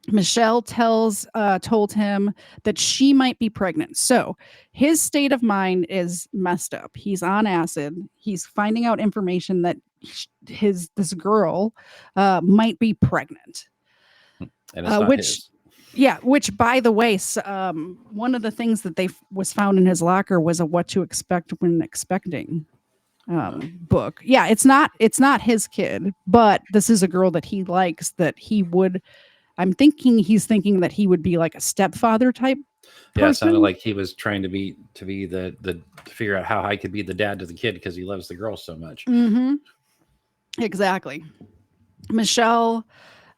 Michelle told him that she might be pregnant. So his state of mind is messed up. He's on acid. He's finding out information that this girl might be pregnant. And it's not his. Yeah, which by the way, one of the things that was found in his locker was a "What to Expect When Expecting" book. Yeah, it's not his kid, but this is a girl that he likes. That he would. He's thinking that he would be like a stepfather type person. Yeah, it sounded like he was trying to be to figure out how I could be the dad to the kid because he loves the girl so much. Mm-hmm. Exactly. Michelle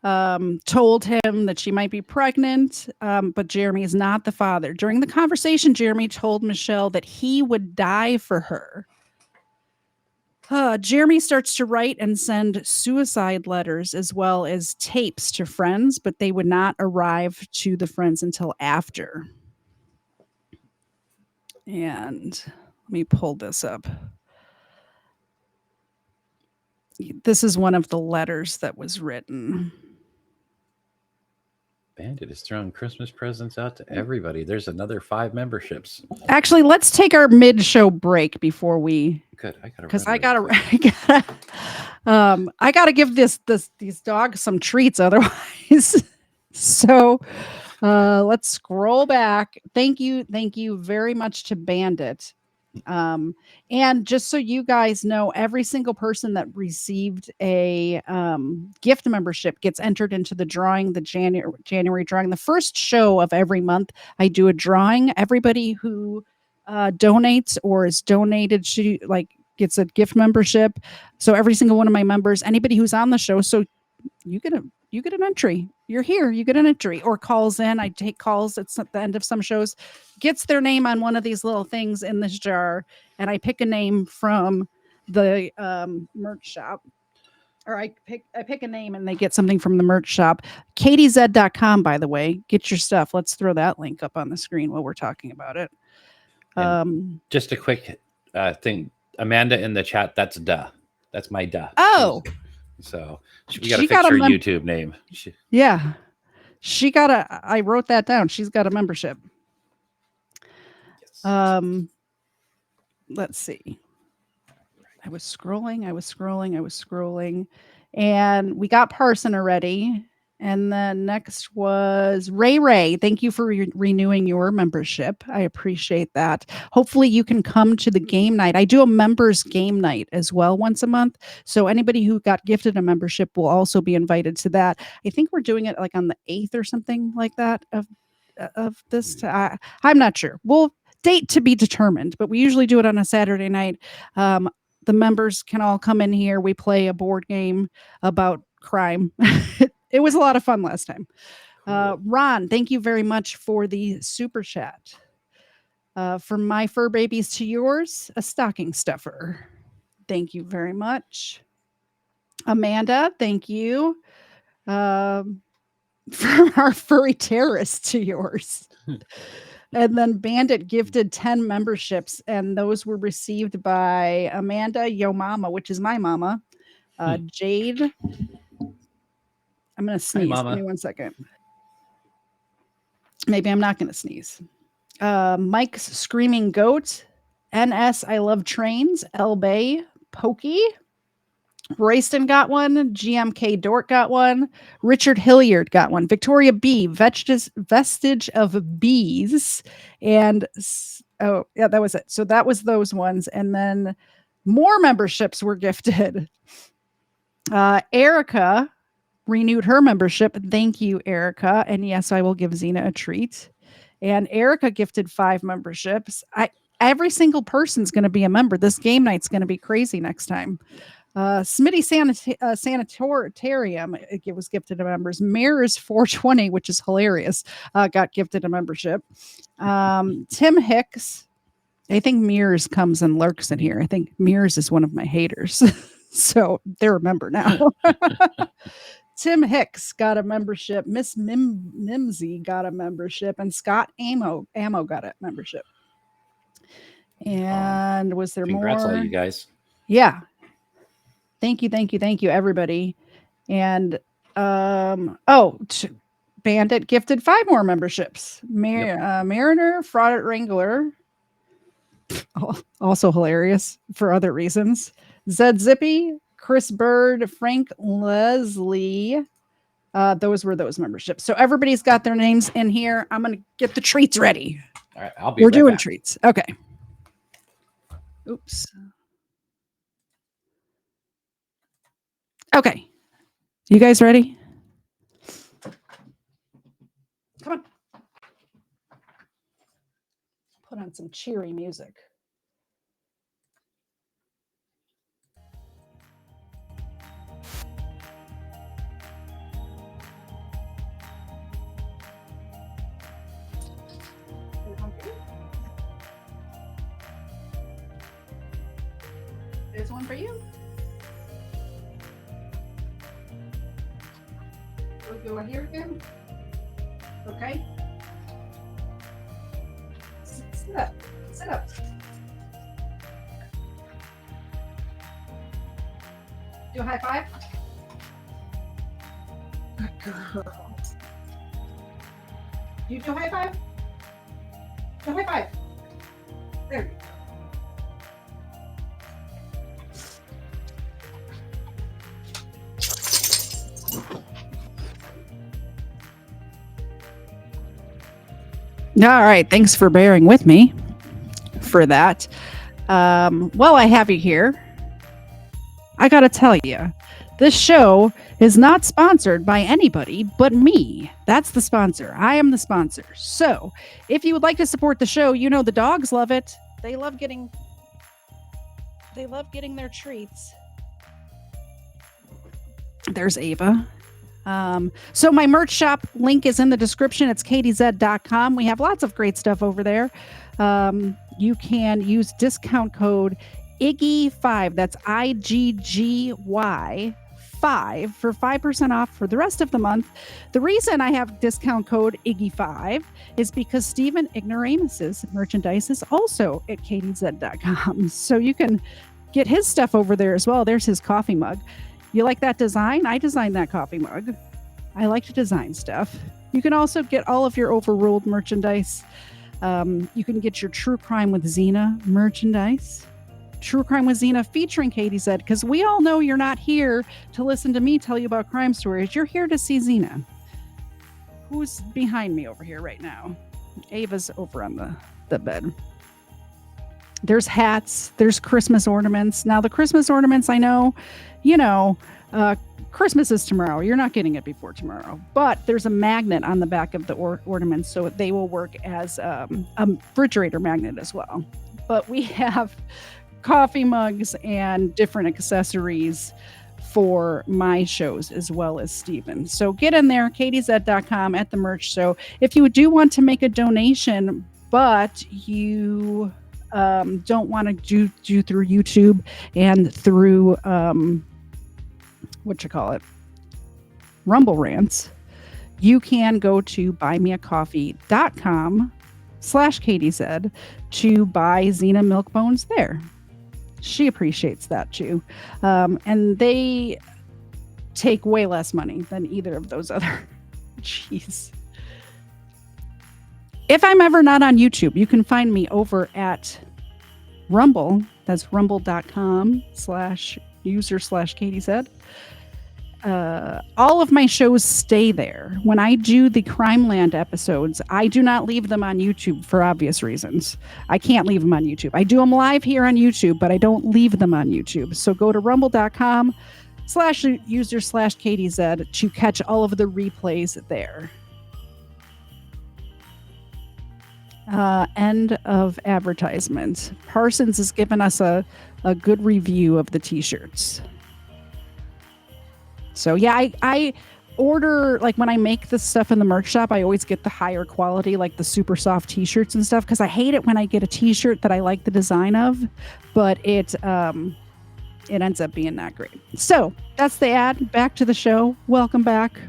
told him that she might be pregnant, but Jeremy is not the father. During the conversation, Jeremy told Michelle that he would die for her. Jeremy starts to write and send suicide letters as well as tapes to friends, but they would not arrive to the friends until after. And let me pull this up. This is one of the letters that was written. Bandit is throwing Christmas presents out to everybody. There's another 5 memberships. Actually, let's take our mid-show break before we. Good. I gotta give these dogs some treats otherwise. So let's scroll back. Thank you very much to Bandit. And just so you guys know, every single person that received a gift membership gets entered into the drawing, the January drawing. The first show of every month, I do a drawing. Everybody who donates or is donated gets a gift membership. So every single one of my members, anybody who's on the show, so you get an entry. You're here, you get an entry, or calls in. I take calls at the end of some shows, gets their name on one of these little things in this jar, and I pick a name from the merch shop. Or I pick a name and they get something from the merch shop. KatieZ.com, by the way. Get your stuff. Let's throw that link up on the screen while we're talking about it. Just a quick thing. Amanda in the chat, that's duh. That's my duh. Oh. So we got to fix her YouTube name. Yeah. I wrote that down. She's got a membership. Yes. Let's see. I was scrolling, and we got Parson already. And then next was Ray. Thank you for renewing your membership. I appreciate that. Hopefully you can come to the game night. I do a members game night as well once a month. So anybody who got gifted a membership will also be invited to that. I think we're doing it like on the 8th or something like that of this. I'm not sure. We'll date to be determined, but we usually do it on a Saturday night. The members can all come in here. We play a board game about crime. It was a lot of fun last time. Ron, thank you very much for the super chat. From my fur babies to yours, a stocking stuffer. Thank you very much. Amanda, thank you. From our furry terrorist to yours. And then Bandit gifted 10 memberships, and those were received by Amanda, Yo Mama, which is my mama, Jade. I'm going to sneeze. Give me 1 second. Maybe I'm not going to sneeze. Mike's Screaming Goat, NS I Love Trains, El Bay, Pokey. Royston got one. GMK Dort got one. Richard Hilliard got one. Victoria B, Vestige of Bees. And oh, yeah, that was it. So that was those ones. And then more memberships were gifted. Erica renewed her membership. Thank you, Erica. And yes, I will give Xena a treat. And Erica gifted 5 memberships. Every single person's going to be a member. This game night's going to be crazy next time. Smitty Sanitarium, it was gifted to members. Mirrors 420, which is hilarious, got gifted a membership. Tim Hicks, I think Mirrors comes and lurks in here. I think Mirrors is one of my haters. So they're a member now. Tim Hicks got a membership. Miss Mimsy got a membership. And Scott Ammo got a membership. And was there congrats more? All you guys. Yeah. Thank you, everybody. And Bandit gifted 5 more memberships. Mariner, Fraud Wrangler, also hilarious for other reasons. Zed Zippy, Chris Bird, Frank Leslie. Those were those memberships. So everybody's got their names in here. I'm going to get the treats ready. All right, I'll be We're right doing back. treats. Okay. Oops. Okay. You guys ready? Come on. Put on some cheery music. There's one for you. We'll go here again. Okay. Sit up. Sit up. Do a high five. Good girl. You do a high five? Do a high five. There you go. All right. Thanks for bearing with me for that. While I have you here, I got to tell you, this show is not sponsored by anybody but me. That's the sponsor. I am the sponsor. So if you would like to support the show, you know the dogs love it. They love getting their treats. There's Ava. So my merch shop link is in the description. It's katiez.com. We have lots of great stuff over there. You can use discount code IGGY5. That's IGGY 5 for 5% off for the rest of the month. The reason I have discount code IGGY5 is because Stephen Ignoramus's merchandise is also at katiez.com. So you can get his stuff over there as well. There's his coffee mug. You like that design? I designed that coffee mug. I like to design stuff. You can also get all of your Overruled merchandise. You can get your True Crime with Xena merchandise. True Crime with Xena featuring Katie Zed, because we all know you're not here to listen to me tell you about crime stories. You're here to see Xena. Who's behind me over here right now? Ava's over on the bed. There's hats. There's Christmas ornaments. Now, the Christmas ornaments, I know, Christmas is tomorrow. You're not getting it before tomorrow. But there's a magnet on the back of the ornaments, so they will work as a refrigerator magnet as well. But we have coffee mugs and different accessories for my shows as well as Steven. So get in there, katiez.com at the merch show. If you do want to make a donation, but you don't want to do through YouTube and through Rumble Rants, you can go to buymeacoffee.com/KatieZed to buy Xena Milk Bones there. She appreciates that too. And they take way less money than either of those other. Jeez. If I'm ever not on YouTube, you can find me over at Rumble. That's rumble.com/user/KatieZed. All of my shows stay there. When I do the Crimeland episodes, I do not leave them on YouTube for obvious reasons. I can't leave them on YouTube. I do them live here on YouTube, but I don't leave them on YouTube. So go to rumble.com/user/KatieZed to catch all of the replays there. End of advertisement. Parsons has given us a good review of the t-shirts. So yeah, I order, like when I make the stuff in the merch shop, I always get the higher quality, like the super soft t-shirts and stuff, because I hate it when I get a t-shirt that I like the design of, but it ends up being not great. So that's the ad. Back to the show. Welcome back.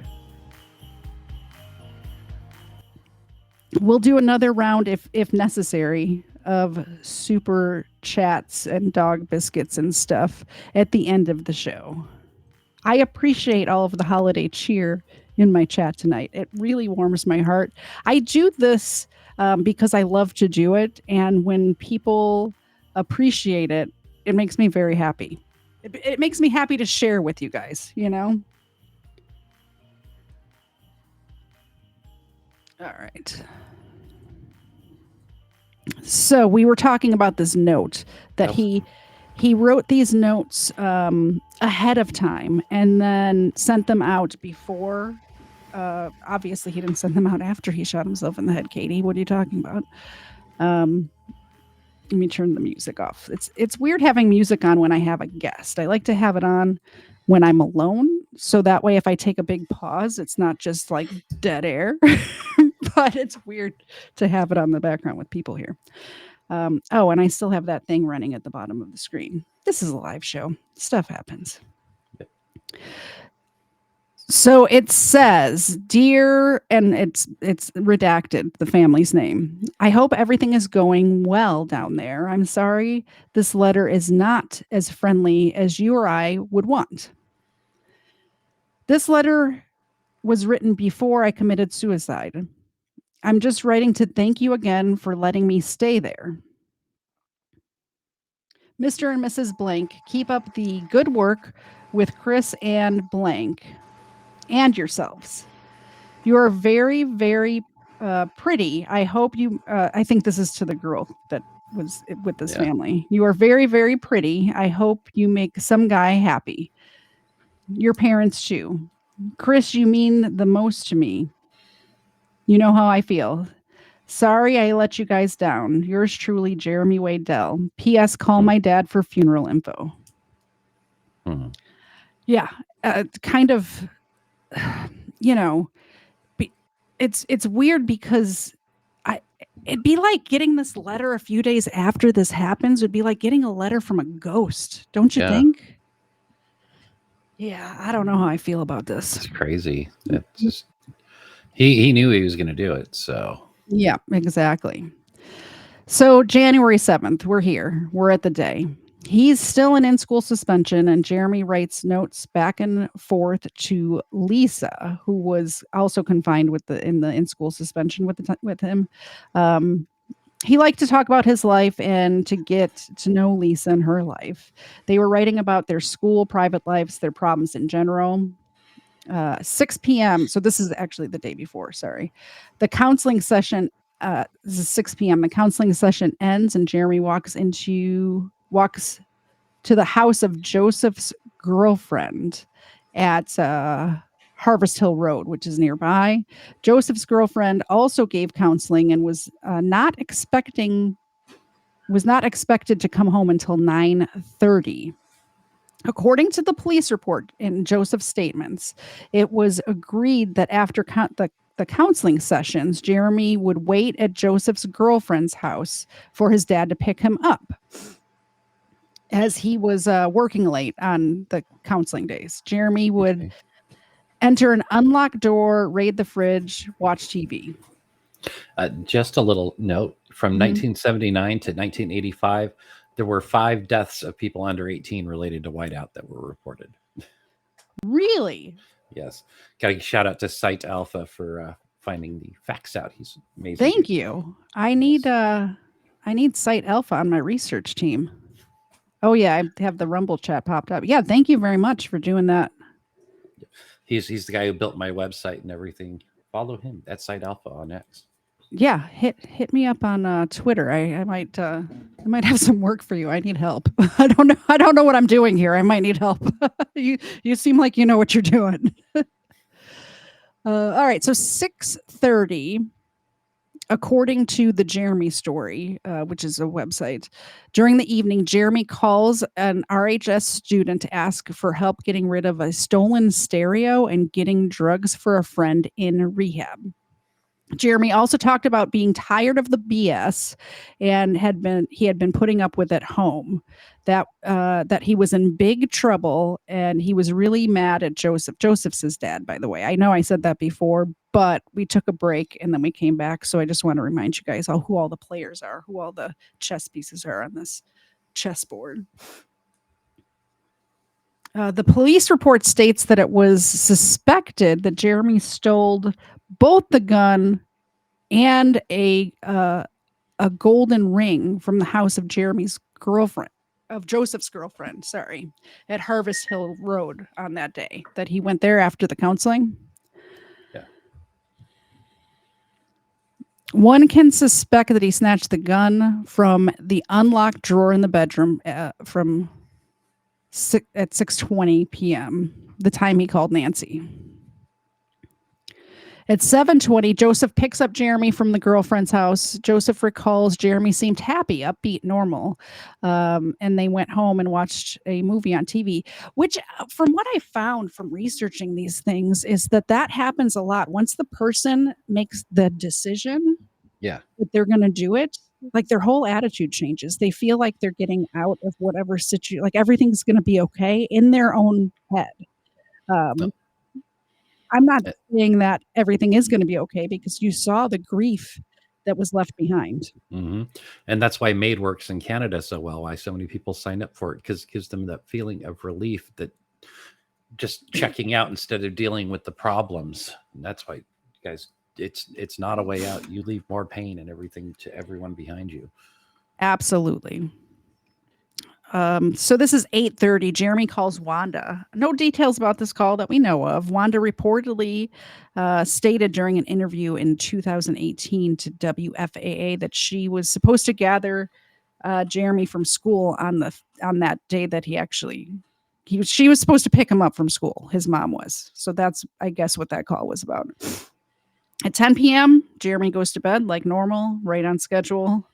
We'll do another round if necessary of super chats and dog biscuits and stuff at the end of the show. I appreciate all of the holiday cheer in my chat tonight. It really warms my heart. I do this because I love to do it. And when people appreciate it, it makes me very happy. It makes me happy to share with you guys, you know? All right. So we were talking about this note that he wrote these notes ahead of time and then sent them out before. Obviously, he didn't send them out after he shot himself in the head. Katie, what are you talking about? Let me turn the music off. It's weird having music on when I have a guest. I like to have it on when I'm alone, so that way if I take a big pause, it's not just like dead air. But it's weird to have it on the background with people here. Oh, and I still have that thing running at the bottom of the screen. This is a live show. Stuff happens. So it says, dear, and it's redacted, the family's name. I hope everything is going well down there. I'm sorry this letter is not as friendly as you or I would want. This letter was written before I committed suicide. I'm just writing to thank you again for letting me stay there. Mr. and Mrs. Blank, keep up the good work with Chris and Blank and yourselves. You are very, very pretty. I hope you, I think this is to the girl that was with this family. You are very, very pretty. I hope you make some guy happy. Your parents too. Chris, you mean the most to me. You know how I feel. Sorry I let you guys down. Yours truly, Jeremy Wade Delle. P.S. Call my dad for funeral info. Yeah, kind of, you know, it's weird because it'd be like getting this letter a few days after this happens. It'd be like getting a letter from a ghost. Don't you think? Yeah, I don't know how I feel about this. It's crazy. It's just, he knew he was going to do it, so. Yeah, exactly. So January 7th, we're here. We're at the day. He's still in school suspension, and Jeremy writes notes back and forth to Lisa, who was also confined in school suspension with him. He liked to talk about his life and to get to know Lisa and her life. They were writing about their school, private lives, their problems in general. 6 p.m. So this is actually the day before. Sorry, the counseling session. This is 6 p.m. The counseling session ends, and Jeremy walks to the house of Joseph's girlfriend at Harvest Hill Road, which is nearby. Joseph's girlfriend also gave counseling and was not expected to come home until 9:30. According to the police report in Joseph's statements, it was agreed that after the counseling sessions, Jeremy would wait at Joseph's girlfriend's house for his dad to pick him up, as he was working late on the counseling days. Jeremy would enter an unlocked door, raid the fridge, watch TV. Just a little note, from 1979 to 1985, there were 5 deaths of people under 18 related to whiteout that were reported. Really? Yes. Got to shout out to Site Alpha for finding the facts out. He's amazing. Thank you. I need Site Alpha on my research team. Oh yeah, I have the Rumble chat popped up. Yeah, thank you very much for doing that. He's the guy who built my website and everything. Follow him at Site Alpha on X. Yeah, hit me up on Twitter. I might have some work for you. I need help. I don't know what I'm doing here. I might need help. You seem like you know what you're doing. All right, so 6:30. According to the Jeremy story, which is a website, during the evening, Jeremy calls an RHS student to ask for help getting rid of a stolen stereo and getting drugs for a friend in rehab. Jeremy also talked about being tired of the BS and he had been putting up with at home, that he was in big trouble and he was really mad at Joseph. Joseph's his dad, by the way. I know I said that before, but we took a break and then we came back. So I just want to remind you guys who all the players are, who all the chess pieces are on this chessboard. The police report states that it was suspected that Jeremy stole both the gun and a golden ring from the house of Joseph's girlfriend, sorry, at Harvest Hill Road on that day that he went there after the counseling. Yeah. One can suspect that he snatched the gun from the unlocked drawer in the bedroom at 6:20 p.m., the time he called Nancy. At 7:20, Joseph picks up Jeremy from the girlfriend's house. Joseph recalls Jeremy seemed happy, upbeat, normal. And they went home and watched a movie on TV, which from what I found from researching these things is that happens a lot. Once the person makes the decision that they're going to do it, like their whole attitude changes. They feel like they're getting out of whatever situation, like everything's going to be okay in their own head. I'm not saying that everything is going to be okay because you saw the grief that was left behind. Mm-hmm. And that's why MAID works in Canada so well, why so many people sign up for it, because it gives them that feeling of relief, that just checking out instead of dealing with the problems. And that's why, guys, it's not a way out. You leave more pain and everything to everyone behind you. Absolutely. So this is 8:30. Jeremy calls Wanda. No details about this call that we know of. Wanda reportedly stated during an interview in 2018 to WFAA that she was supposed to gather Jeremy from school on that day that she was supposed to pick him up from school. His mom was. So that's, I guess, what that call was about. At 10 p.m., Jeremy goes to bed like normal, right on schedule.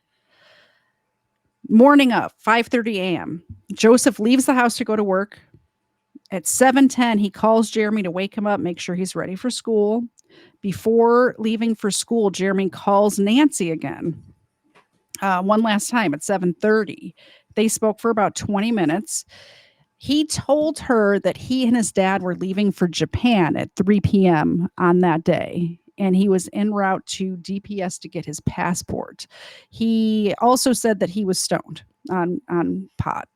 Morning up, 5:30 a.m. Joseph leaves the house to go to work. At 7:10, he calls Jeremy to wake him up, make sure he's ready for school. Before leaving for school, Jeremy calls Nancy again. One last time at 7:30. They spoke for about 20 minutes. He told her that he and his dad were leaving for Japan at 3 p.m. on that day, and he was en route to DPS to get his passport. He also said that he was stoned on pot.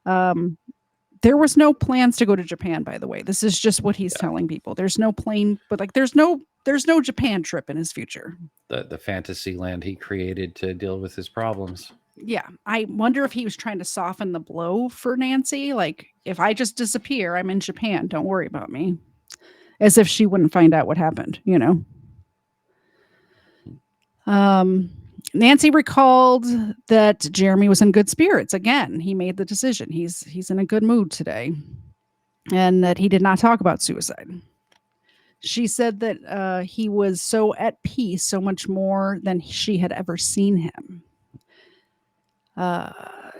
There was no plans to go to Japan, by the way. This is just what he's telling people. There's no plane, but like there's no Japan trip in his future. The fantasy land he created to deal with his problems. Yeah, I wonder if he was trying to soften the blow for Nancy. Like, if I just disappear, I'm in Japan. Don't worry about me. As if she wouldn't find out what happened, you know? Nancy recalled that Jeremy was in good spirits. Again, he made the decision. He's in a good mood today. And that he did not talk about suicide. She said that he was so at peace, so much more than she had ever seen him.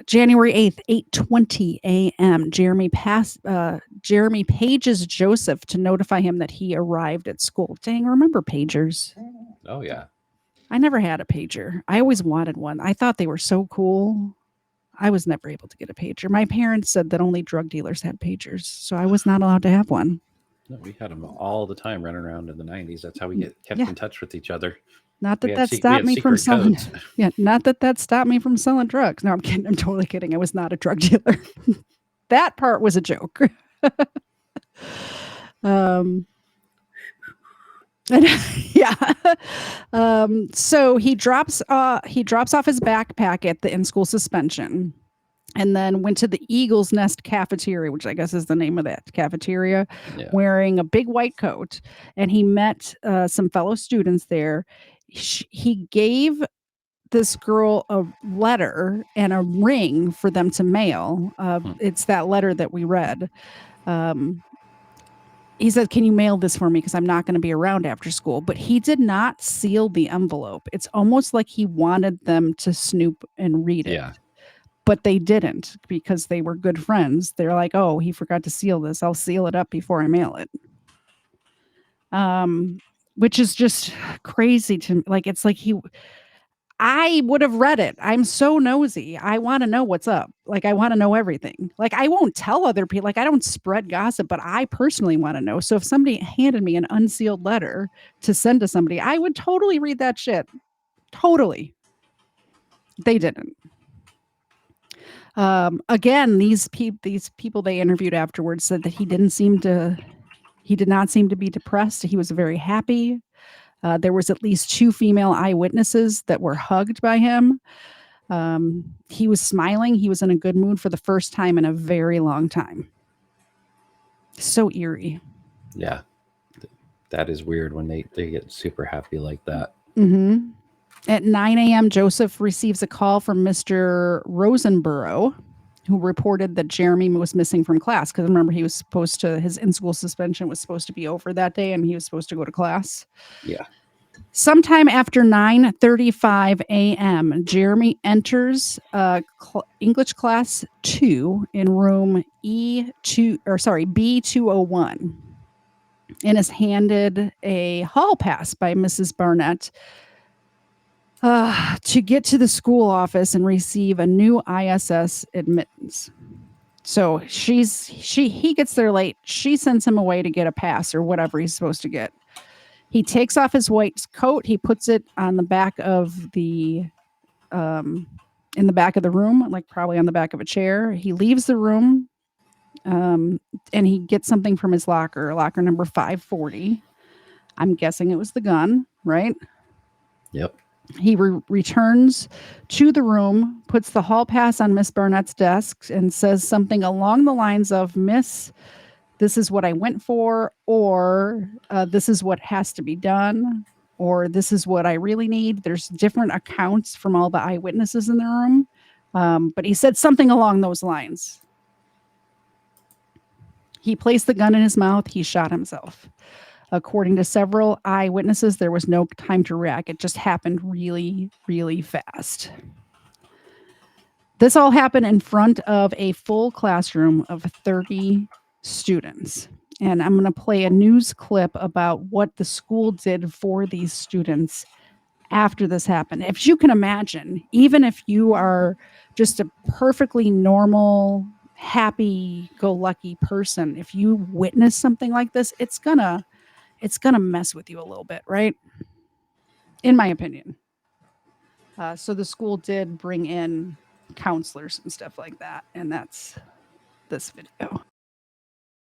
January 8th, 8:20 a.m. Jeremy pages Joseph to notify him that he arrived at school. Dang, remember pagers? Oh, yeah. I never had a pager. I always wanted one. I thought they were so cool. I was never able to get a pager. My parents said that only drug dealers had pagers, so I was not allowed to have one. No, we had them all the time running around in the 90s. That's how we kept in touch with each other. Not that stopped me from selling. Yeah, not that stopped me from selling drugs. No, I'm kidding. I'm totally kidding. I was not a drug dealer. That part was a joke. Yeah. So he drops off his backpack at the in-school suspension, and then went to the Eagle's Nest cafeteria, which I guess is the name of that cafeteria, wearing a big white coat. And he met some fellow students there. He gave this girl a letter and a ring for them to mail. It's that letter that we read. He said, "Can you mail this for me? Because I'm not going to be around after school." But he did not seal the envelope. It's almost like he wanted them to snoop and read it. Yeah. But they didn't, because they were good friends. They're like, "Oh, he forgot to seal this. I'll seal it up before I mail it." Which is just crazy to me. Like, it's like I would have read it. I'm so nosy. I want to know what's up. Like, I want to know everything. Like, I won't tell other people. Like, I don't spread gossip, but I personally want to know. So if somebody handed me an unsealed letter to send to somebody, I would totally read that shit. Totally. They didn't. Again, these people they interviewed afterwards said that he did not seem to be depressed. He was very happy. There was at least 2 female eyewitnesses that were hugged by him. He was smiling. He was in a good mood for the first time in a very long time. So eerie. Yeah. That is weird when they get super happy like that. Mm-hmm. At 9 a.m., Joseph receives a call from Mr. Rosenborough, who reported that Jeremy was missing from class. Because remember, his in-school suspension was supposed to be over that day, and he was supposed to go to class. Yeah. Sometime after 9:35 a.m., Jeremy enters English class 2 in room B201 and is handed a hall pass by Mrs. Barnett to get to the school office and receive a new ISS admittance. So he gets there late. She sends him away to get a pass or whatever he's supposed to get. He takes off his white coat. He puts it on the back of in the back of the room, like probably on the back of a chair. He leaves the room, and he gets something from his locker number 540. I'm guessing it was the gun, right? Yep. He returns to the room, puts the hall pass on Miss Barnett's desk, and says something along the lines of, "Miss, this is what I went for," or "This is what has to be done," or "This is what I really need." There's different accounts from all the eyewitnesses in the room, but he said something along those lines. He placed the gun in his mouth. He shot himself. According to several eyewitnesses, there was no time to react. It just happened really, really fast. This all happened in front of a full classroom of 30 students. And I'm going to play a news clip about what the school did for these students after this happened. If you can imagine, even if you are just a perfectly normal, happy-go-lucky person, if you witness something like this, it's gonna mess with you a little bit, right? In my opinion. So the school did bring in counselors and stuff like that, and that's this video.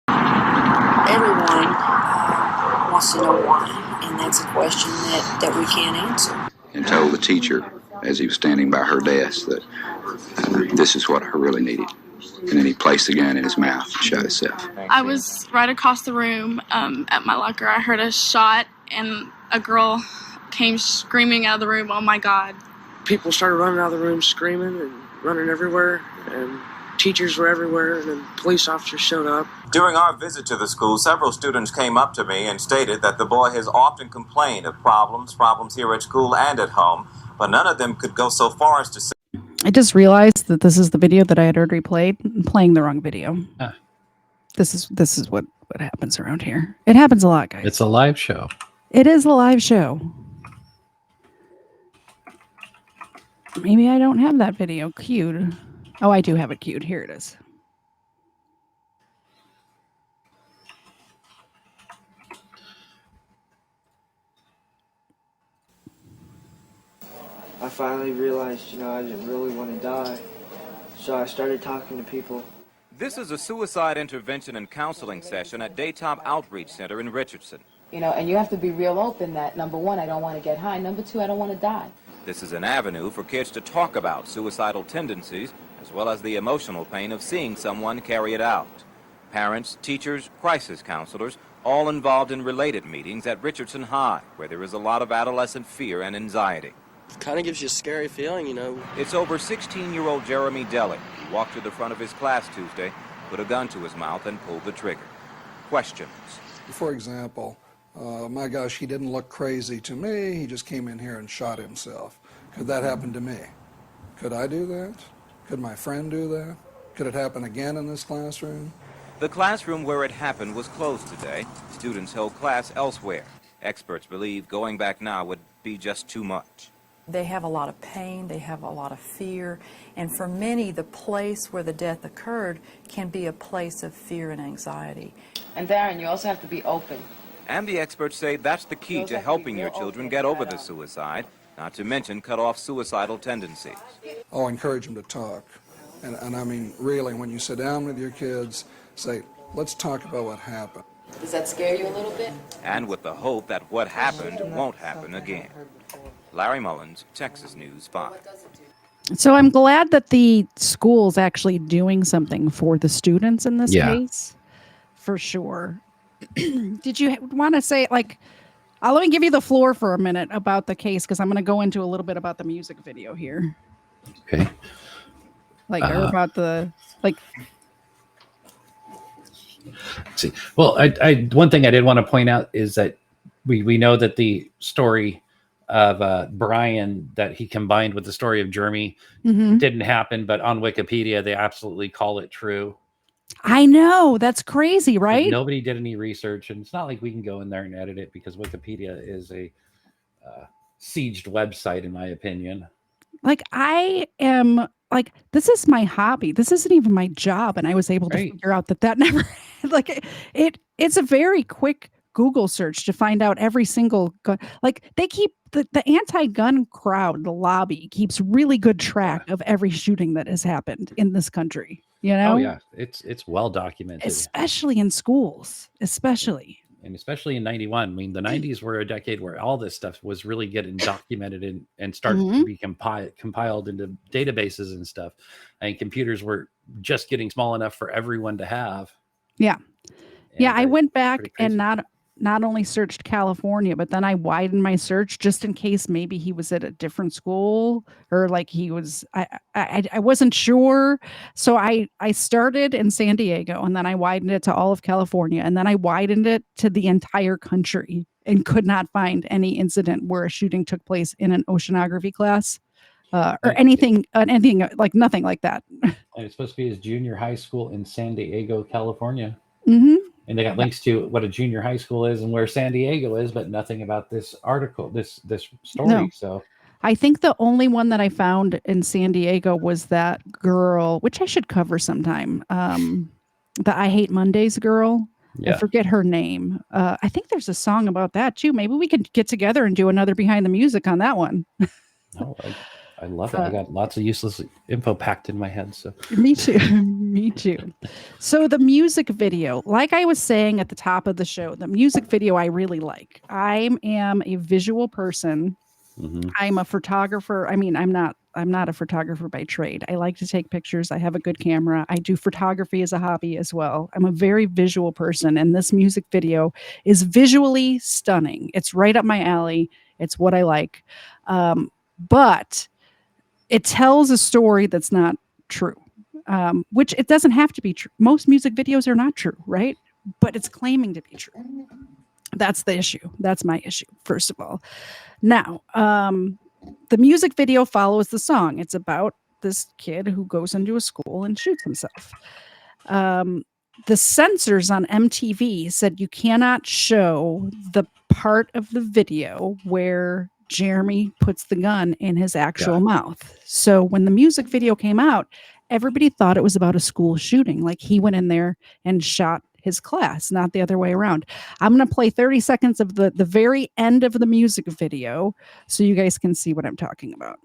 Everyone wants to know why, and that's a question that we can't answer. And told the teacher as he was standing by her desk that this is what I really needed. And then he placed the gun in his mouth and shot himself. I was right across the room at my locker. I heard a shot, and a girl came screaming out of the room, "Oh my God." People started running out of the room screaming and running everywhere, and teachers were everywhere, and then police officers showed up. During our visit to the school, several students came up to me and stated that the boy has often complained of problems here at school and at home, but none of them could go so far as to say. I just realized that this is the video that I had already played. I'm playing the wrong video. This is what happens around here. It happens a lot, guys. It's a live show. It is a live show. Maybe I don't have that video queued. Oh, I do have it queued. Here it is. I finally realized, I didn't really want to die. So I started talking to people. This is a suicide intervention and counseling session at Daytop Outreach Center in Richardson. And you have to be real open that, number one, I don't want to get high. Number two, I don't want to die. This is an avenue for kids to talk about suicidal tendencies, as well as the emotional pain of seeing someone carry it out. Parents, teachers, crisis counselors, all involved in related meetings at Richardson High, where there is a lot of adolescent fear and anxiety. It kind of gives you a scary feeling, It's over 16-year-old Jeremy Delle, who walked to the front of his class Tuesday, put a gun to his mouth, and pulled the trigger. Questions. For example, my gosh, he didn't look crazy to me. He just came in here and shot himself. Could that happen to me? Could I do that? Could my friend do that? Could it happen again in this classroom? The classroom where it happened was closed today. Students held class elsewhere. Experts believe going back now would be just too much. They have a lot of pain, they have a lot of fear, and for many, the place where the death occurred can be a place of fear and anxiety. And Darren, you also have to be open. And the experts say that's the key to helping your children get over the suicide, not to mention cut off suicidal tendencies. I'll encourage them to talk. And I mean, really, when you sit down with your kids, say, let's talk about what happened. Does that scare you a little bit? And with the hope that what happened won't happen again. Larry Mullins, Texas News 5. So I'm glad that the school's actually doing something for the students in this case, for sure. Did you want to say, like, let me give you the floor for a minute about the case, because I'm going to go into a little bit about the music video here. Okay. Like, or about the, like... Let's see. Well, I one thing I did want to point out is that we know that the story of Brian that he combined with the story of Jeremy didn't happen, but on Wikipedia they absolutely call it true. I know, that's crazy, right? Nobody did any research, and it's not like we can go in there and edit it, because Wikipedia is a sieged website, in my opinion. Like, I am, like, this is my hobby. This isn't even my job, and I was able to figure out that never, like, it's a very quick Google search to find out every single gun. Like, they keep the anti-gun crowd, the lobby, keeps really good track of every shooting that has happened in this country. You know? Oh yeah, it's well documented, especially in schools, especially in 91. I mean, the 90s were a decade where all this stuff was really getting documented and started to be compiled into databases and stuff. And computers were just getting small enough for everyone to have. Yeah. I went back and not only searched California, but then I widened my search just in case maybe he was at a different school, or like he was, I wasn't sure. So I started in San Diego, and then I widened it to all of California, and then I widened it to the entire country, and could not find any incident where a shooting took place in an oceanography class, or anything like, nothing like that. And it's supposed to be his junior high school in San Diego, California. And they got links to what a junior high school is and where San Diego is, but nothing about this article, this story. No. So I think the only one that I found in San Diego was that girl, which I should cover sometime. The I Hate Mondays girl. I forget her name. I think there's a song about that too. Maybe we could get together and do another Behind the Music on that one. Oh, I love it. I got lots of useless info packed in my head. So me too. Me too. So the music video, like I was saying at the top of the show, the music video I really like. I am a visual person. I'm a photographer. I mean, I'm not a photographer by trade. I like to take pictures. I have a good camera. I do photography as a hobby as well. I'm a very visual person, and this music video is visually stunning. It's right up my alley. It's what I like. But it tells a story that's not true, which it doesn't have to be true. Most music videos are not true, right? But it's claiming to be true. That's the issue. That's my issue, first of all. Now, the music video follows the song. It's about this kid who goes into a school and shoots himself. The censors on MTV said you cannot show the part of the video where Jeremy puts the gun in his actual mouth. So when the music video came out, everybody thought it was about a school shooting. Like he went in there and shot his class, not the other way around. I'm going to play 30 seconds of the very end of the music video so you guys can see what I'm talking about.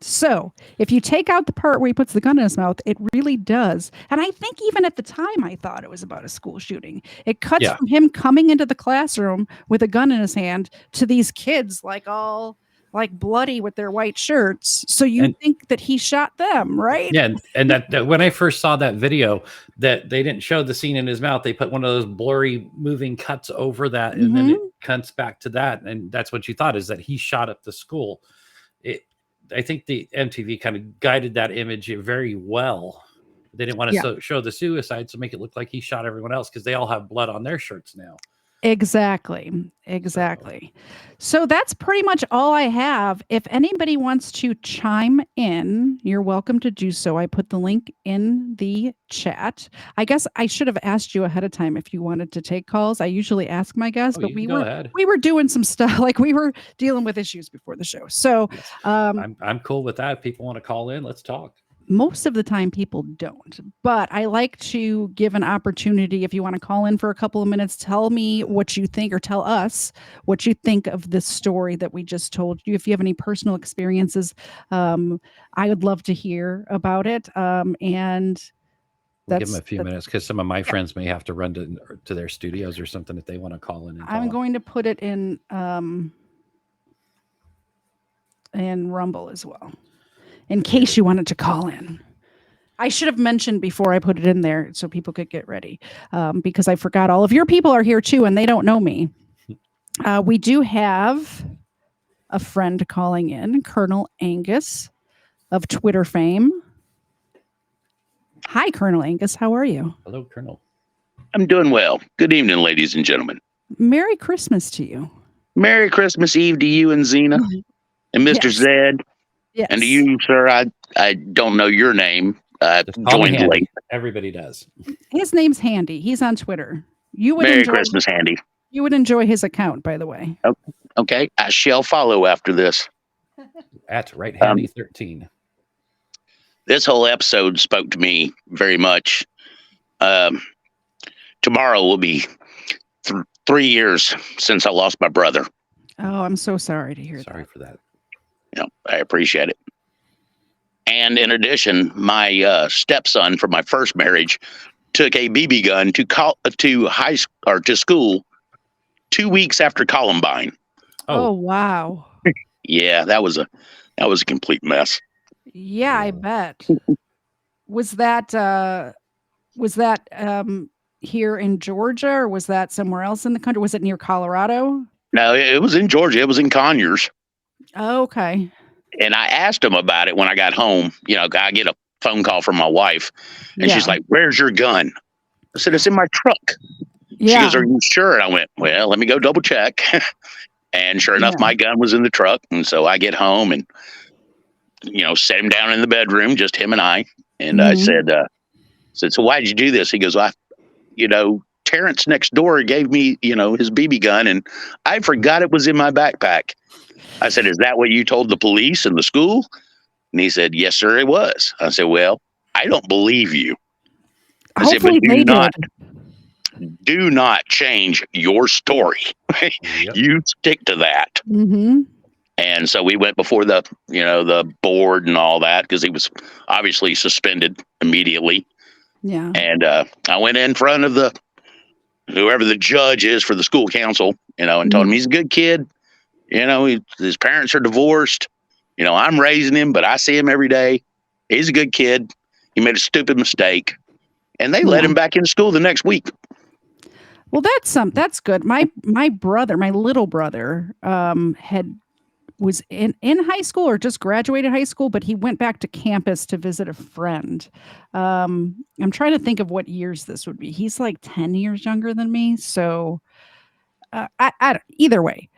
So if you take out the part where he puts the gun in his mouth, it really does. And I think even at the time, I thought it was about a school shooting. It cuts from him coming into the classroom with a gun in his hand to these kids like all like bloody with their white shirts. So you think that he shot them, right? Yeah. And that when I first saw that video, that they didn't show the scene in his mouth. They put one of those blurry moving cuts over that. And then it cuts back to that. And that's what you thought, is that he shot up the school. I think the MTV kind of guided that image very well. They didn't want to show the suicide, so make it look like he shot everyone else, because they all have blood on their shirts now. Exactly. So that's pretty much all I have. If anybody wants to chime in, you're welcome to do so. I put the link in the chat. I guess I should have asked you ahead of time if you wanted to take calls. I usually ask my guests, but we were doing some stuff, like we were dealing with issues before the show. So I'm cool with that. If people want to call in, let's talk. Most of the time people don't, but I like to give an opportunity. If you want to call in for a couple of minutes, tell me what you think, or tell us what you think of this story that we just told you. If you have any personal experiences, I would love to hear about it. And we'll give them a few minutes, because some of my friends may have to run to their studios or something if they want to call in. I'm going to put it in Rumble as well, in case you wanted to call in. I should have mentioned before I put it in there so people could get ready, because I forgot all of your people are here too, and they don't know me. We do have a friend calling in, Colonel Angus of Twitter fame. Hi, Colonel Angus. How are you? Hello, Colonel. I'm doing well. Good evening, ladies and gentlemen. Merry Christmas to you. Merry Christmas Eve to you and Zena and Mr. Yes. Zed. Yes. And to you, sir, I don't know your name. Joined late. Everybody does. His name's Handy. He's on Twitter. You would Merry Christmas, Handy. You would enjoy his account, by the way. Okay. I shall follow after this. At Right Handy 13. This whole episode spoke to me very much. Tomorrow will be 3 years since I lost my brother. Oh, I'm so sorry to hear that. Sorry for that. I appreciate it. And in addition, my stepson from my first marriage took a BB gun to school 2 weeks after Columbine. Oh wow. Yeah, that was a complete mess. Yeah, I bet. Was that here in Georgia, or was that somewhere else in the country? Was it near Colorado? No, it was in Georgia. It was in Conyers. Oh, okay. And I asked him about it when I got home. I get a phone call from my wife, and she's like, "Where's your gun?" I said, "It's in my truck." Yeah. She goes, "Are you sure?" And I went, "Well, let me go double check." And sure enough, my gun was in the truck. And so I get home and, set him down in the bedroom, just him and I. And I said, "So why'd you do this?" He goes, Terrence next door gave me, his BB gun, and I forgot it was in my backpack. I said, "Is that what you told the police and the school?" And he said, "Yes, sir, it was." I said, "Well, I don't believe you." I said, "But do not change your story. You stick to that." Mm-hmm. And so we went before the board and all that, because he was obviously suspended immediately. Yeah. And I went in front of whoever the judge is for the school council, and told him he's a good kid. His parents are divorced. I'm raising him, but I see him every day. He's a good kid. He made a stupid mistake. And they let him back in school the next week. Well, that's good. My little brother, was in high school or just graduated high school, but he went back to campus to visit a friend. I'm trying to think of what years this would be. He's like 10 years younger than me. So either way,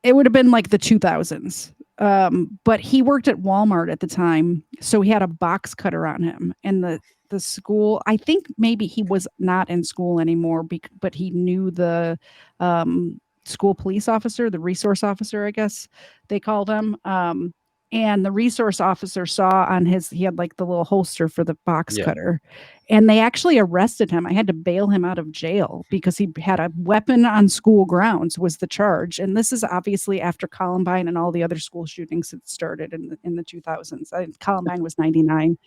it would have been like the 2000s. But he worked at Walmart at the time. So he had a box cutter on him, and the school, I think maybe he was not in school anymore, but he knew the school police officer, the resource officer, I guess they called him. And the resource officer saw on he had like the little holster for the box cutter, and they actually arrested him. I had to bail him out of jail because he had a weapon on school grounds was the charge. And this is obviously after Columbine and all the other school shootings had started in the 2000s. Columbine was 99.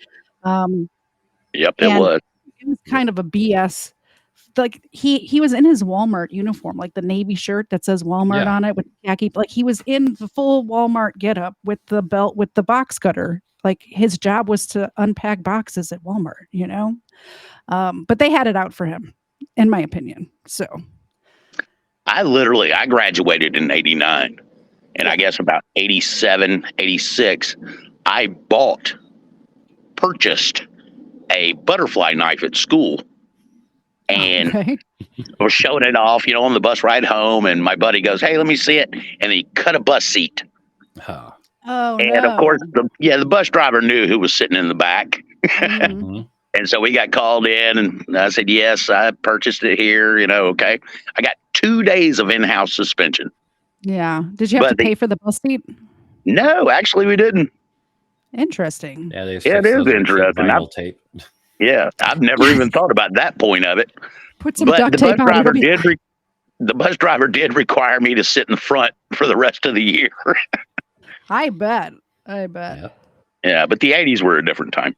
Yep, it was. It was kind of a BS. Like he was in his Walmart uniform, like the navy shirt that says Walmart on it with khaki. Like he was in the full Walmart getup with the belt with the box cutter. Like his job was to unpack boxes at Walmart, But they had it out for him, in my opinion. So I graduated in 89, and I guess about 87, 86, I purchased a butterfly knife at school. And Okay. I was showing it off, on the bus ride home. And my buddy goes, "Hey, let me see it." And he cut a bus seat. Oh. Oh, And of course, the bus driver knew who was sitting in the back. Mhm. And so we got called in, and I said, "Yes, I purchased it here." Okay. I got 2 days of in-house suspension. Yeah. Did you have to pay for the bus seat? No, actually, we didn't. Interesting. Yeah, they Yeah, it fixed is those with interesting. vinyl tape. Yeah, I've never even thought about that point of it. Put some But duct the bus tape on it. driver It'll be the bus driver did require me to sit in the front for the rest of the year. I bet. I bet. Yeah, but the 80s were a different time.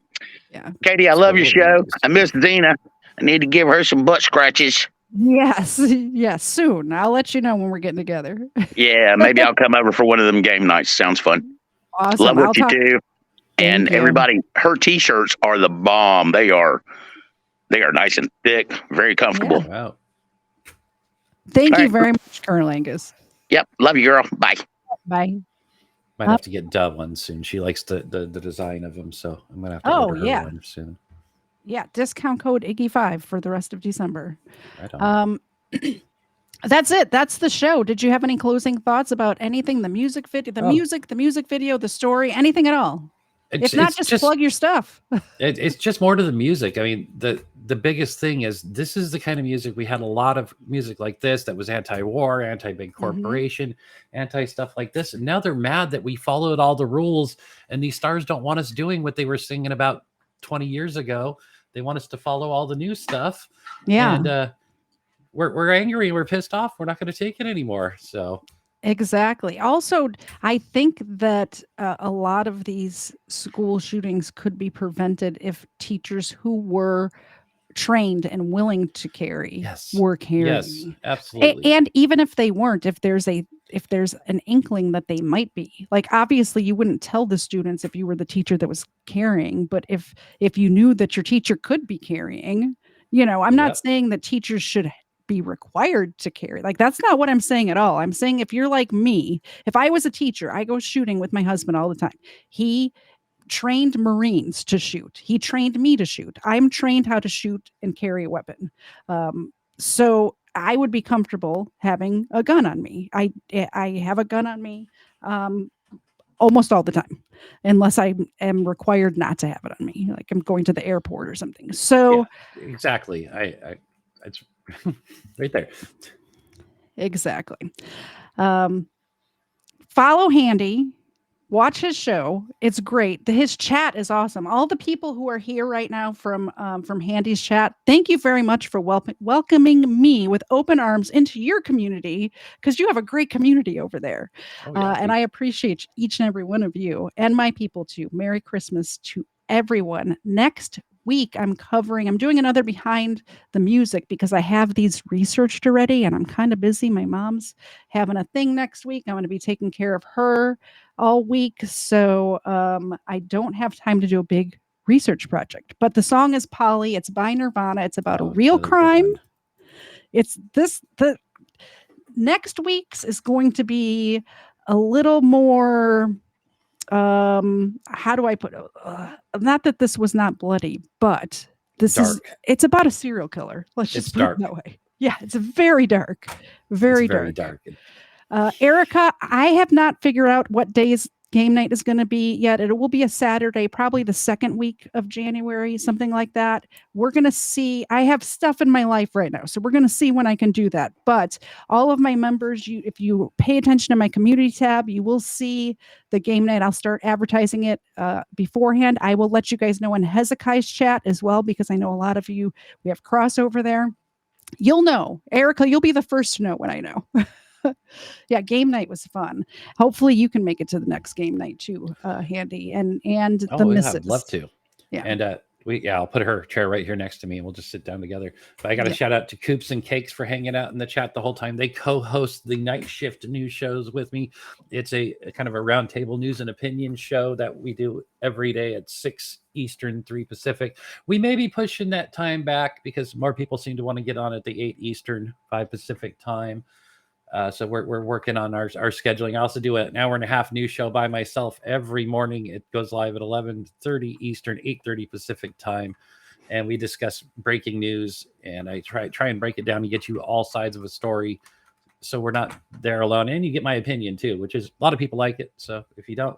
Yeah. Katie, I love your show. I miss Zena. I need to give her some butt scratches. Yes. Yes. Soon. I'll let you know when we're getting together. Yeah, maybe I'll come over for one of them game nights. Sounds fun. Awesome. Love what I'll you talk. do. And Thank you. everybody, her t-shirts are the bomb. They are nice and thick, very comfortable. Wow. Thank All you right. very much, Colonel Angus. Yep. Love you, girl. Bye. Bye. Might have to get Dove one soon. She likes the design of them, so I'm gonna have to Oh, order her yeah. one soon. Yeah. Discount code Iggy5 for the rest of December. Right on. That's it. That's the show. Did you have any closing thoughts about anything? The music video, the music video, the story, anything at all? If not, just plug your stuff. It's just more to the music. I mean, the biggest thing is this is the kind of music we had a lot of music like this that was anti-war, anti-big corporation, anti-stuff like this. And now they're mad that we followed all the rules and these stars don't want us doing what they were singing about 20 years ago. They want us to follow all the new stuff. Yeah. And we're angry. We're pissed off. We're not going to take it anymore. So Exactly. Also, I think that a lot of these school shootings could be prevented if teachers who were trained and willing to carry were carrying. Yes, absolutely. And even if they weren't, if there's an inkling that they might be, like, obviously you wouldn't tell the students if you were the teacher that was carrying, but if you knew that your teacher could be carrying, I'm not saying that teachers should be required to carry. Like, that's not what I'm saying at all. I'm saying if you're like me, if I was a teacher, I go shooting with my husband all the time. He trained Marines to shoot. He trained me to shoot. I'm trained how to shoot and carry a weapon. So I would be comfortable having a gun on me. I have a gun on me almost all the time, unless I am required not to have it on me, like I'm going to the airport or something. So exactly. It's right there. Exactly. Follow Handy. Watch his show. It's great. His chat is awesome. All the people who are here right now from Handy's chat, thank you very much for welcoming me with open arms into your community, because you have a great community over there. And I appreciate each and every one of you and my people too. Merry Christmas to everyone. Next week, I'm doing another Behind the Music because I have these researched already and I'm kind of busy. My mom's having a thing next week. I'm going to be taking care of her all week. So I don't have time to do a big research project. But the song is Polly. It's by Nirvana. It's about a real crime. The next week's is going to be a little more, how do I put it? Not that this was not bloody, but it's about a serial killer. Let's just put it that way. Yeah, it's very dark. Very dark. Erica, I have not figured out what days game night is going to be yet. It will be a Saturday, probably the second week of January, something like that. We're going to see. I have stuff in my life right now, so we're going to see when I can do that. But all of my members, if you pay attention to my community tab, you will see the game night. I'll start advertising it beforehand. I will let you guys know in Hezekiah's chat as well, because I know a lot of you, we have crossover there. You'll know. Erica, you'll be the first to know when I know. Yeah, game night was fun. Hopefully you can make it to the next game night too, Handy, and the missus. I'd love to. Yeah. And I'll put her chair right here next to me and we'll just sit down together. But I got to shout out to Coops and Cakes for hanging out in the chat the whole time. They co-host the Night Shift news shows with me. It's a kind of a roundtable news and opinion show that we do every day at 6 Eastern, 3 Pacific. We may be pushing that time back because more people seem to want to get on at the 8 Eastern, 5 Pacific time. So we're working on our scheduling. I also do an hour and a half news show by myself every morning. It goes live at 11:30 Eastern, 8:30 Pacific time. and we discuss breaking news, and I try and break it down and get you all sides of a story, so we're not there alone. And you get my opinion too, which is a lot of people like it. So if you don't,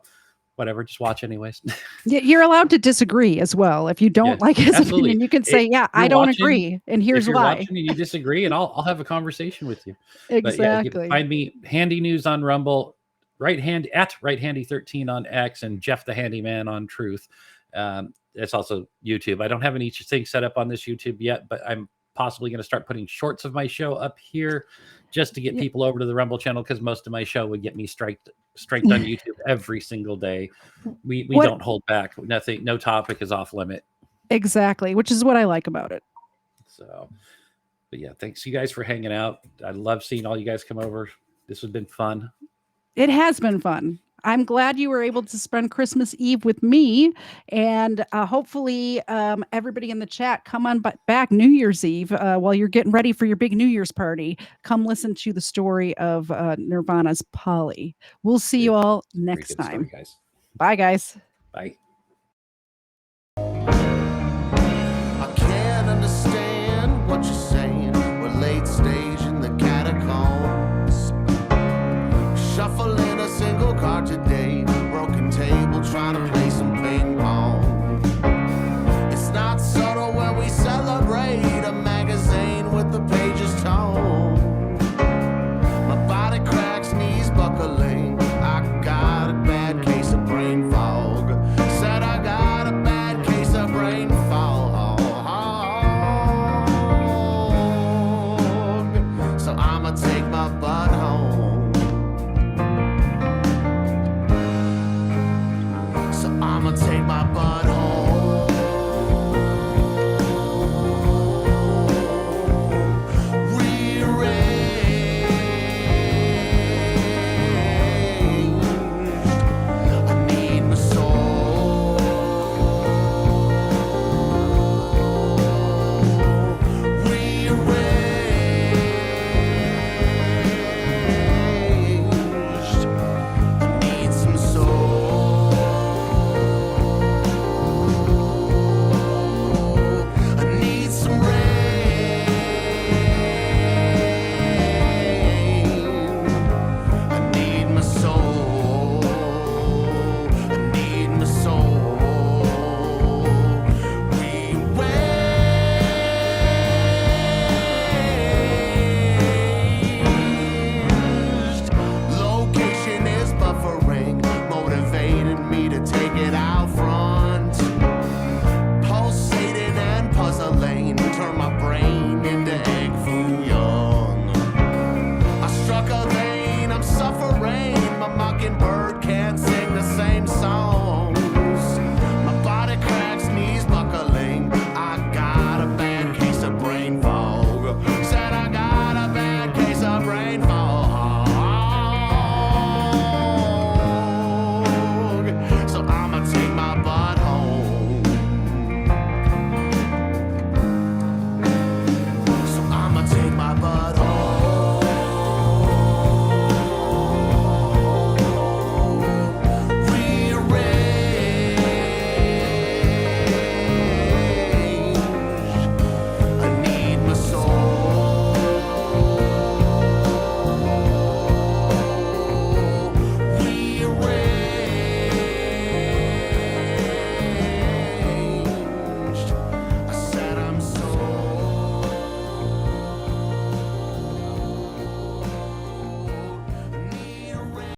whatever, just watch anyways. Yeah, you're allowed to disagree as well. If you don't like his opinion, you can say, "Yeah, I don't agree, and here's why." Watching and you disagree, and I'll have a conversation with you. Exactly. But yeah, you can find me Handy News on Rumble, Right Handy 13 on X, and Jeff the Handyman on Truth. It's also YouTube. I don't have anything set up on this YouTube yet, but I'm possibly going to start putting shorts of my show up here just to get people over to the Rumble channel, because most of my show would get me striked on YouTube every single day. We don't hold back. Nothing, no topic is off limit. Exactly, which is what I like about it. So, but yeah, thanks you guys for hanging out. I love seeing all you guys come over. This has been fun. It has been fun. I'm glad you were able to spend Christmas Eve with me, and hopefully everybody in the chat come on back New Year's Eve while you're getting ready for your big New Year's party. Come listen to the story of Nirvana's Polly. We'll see you all next time. Story, guys. Bye, guys. Bye. I can't understand what you're saying. We're late stage in the catacombs. Shuffling a single card today. Broken table trying to play some ping pong. It's not subtle when we celebrate a magazine with the pages torn. My body cracks, knees buckling.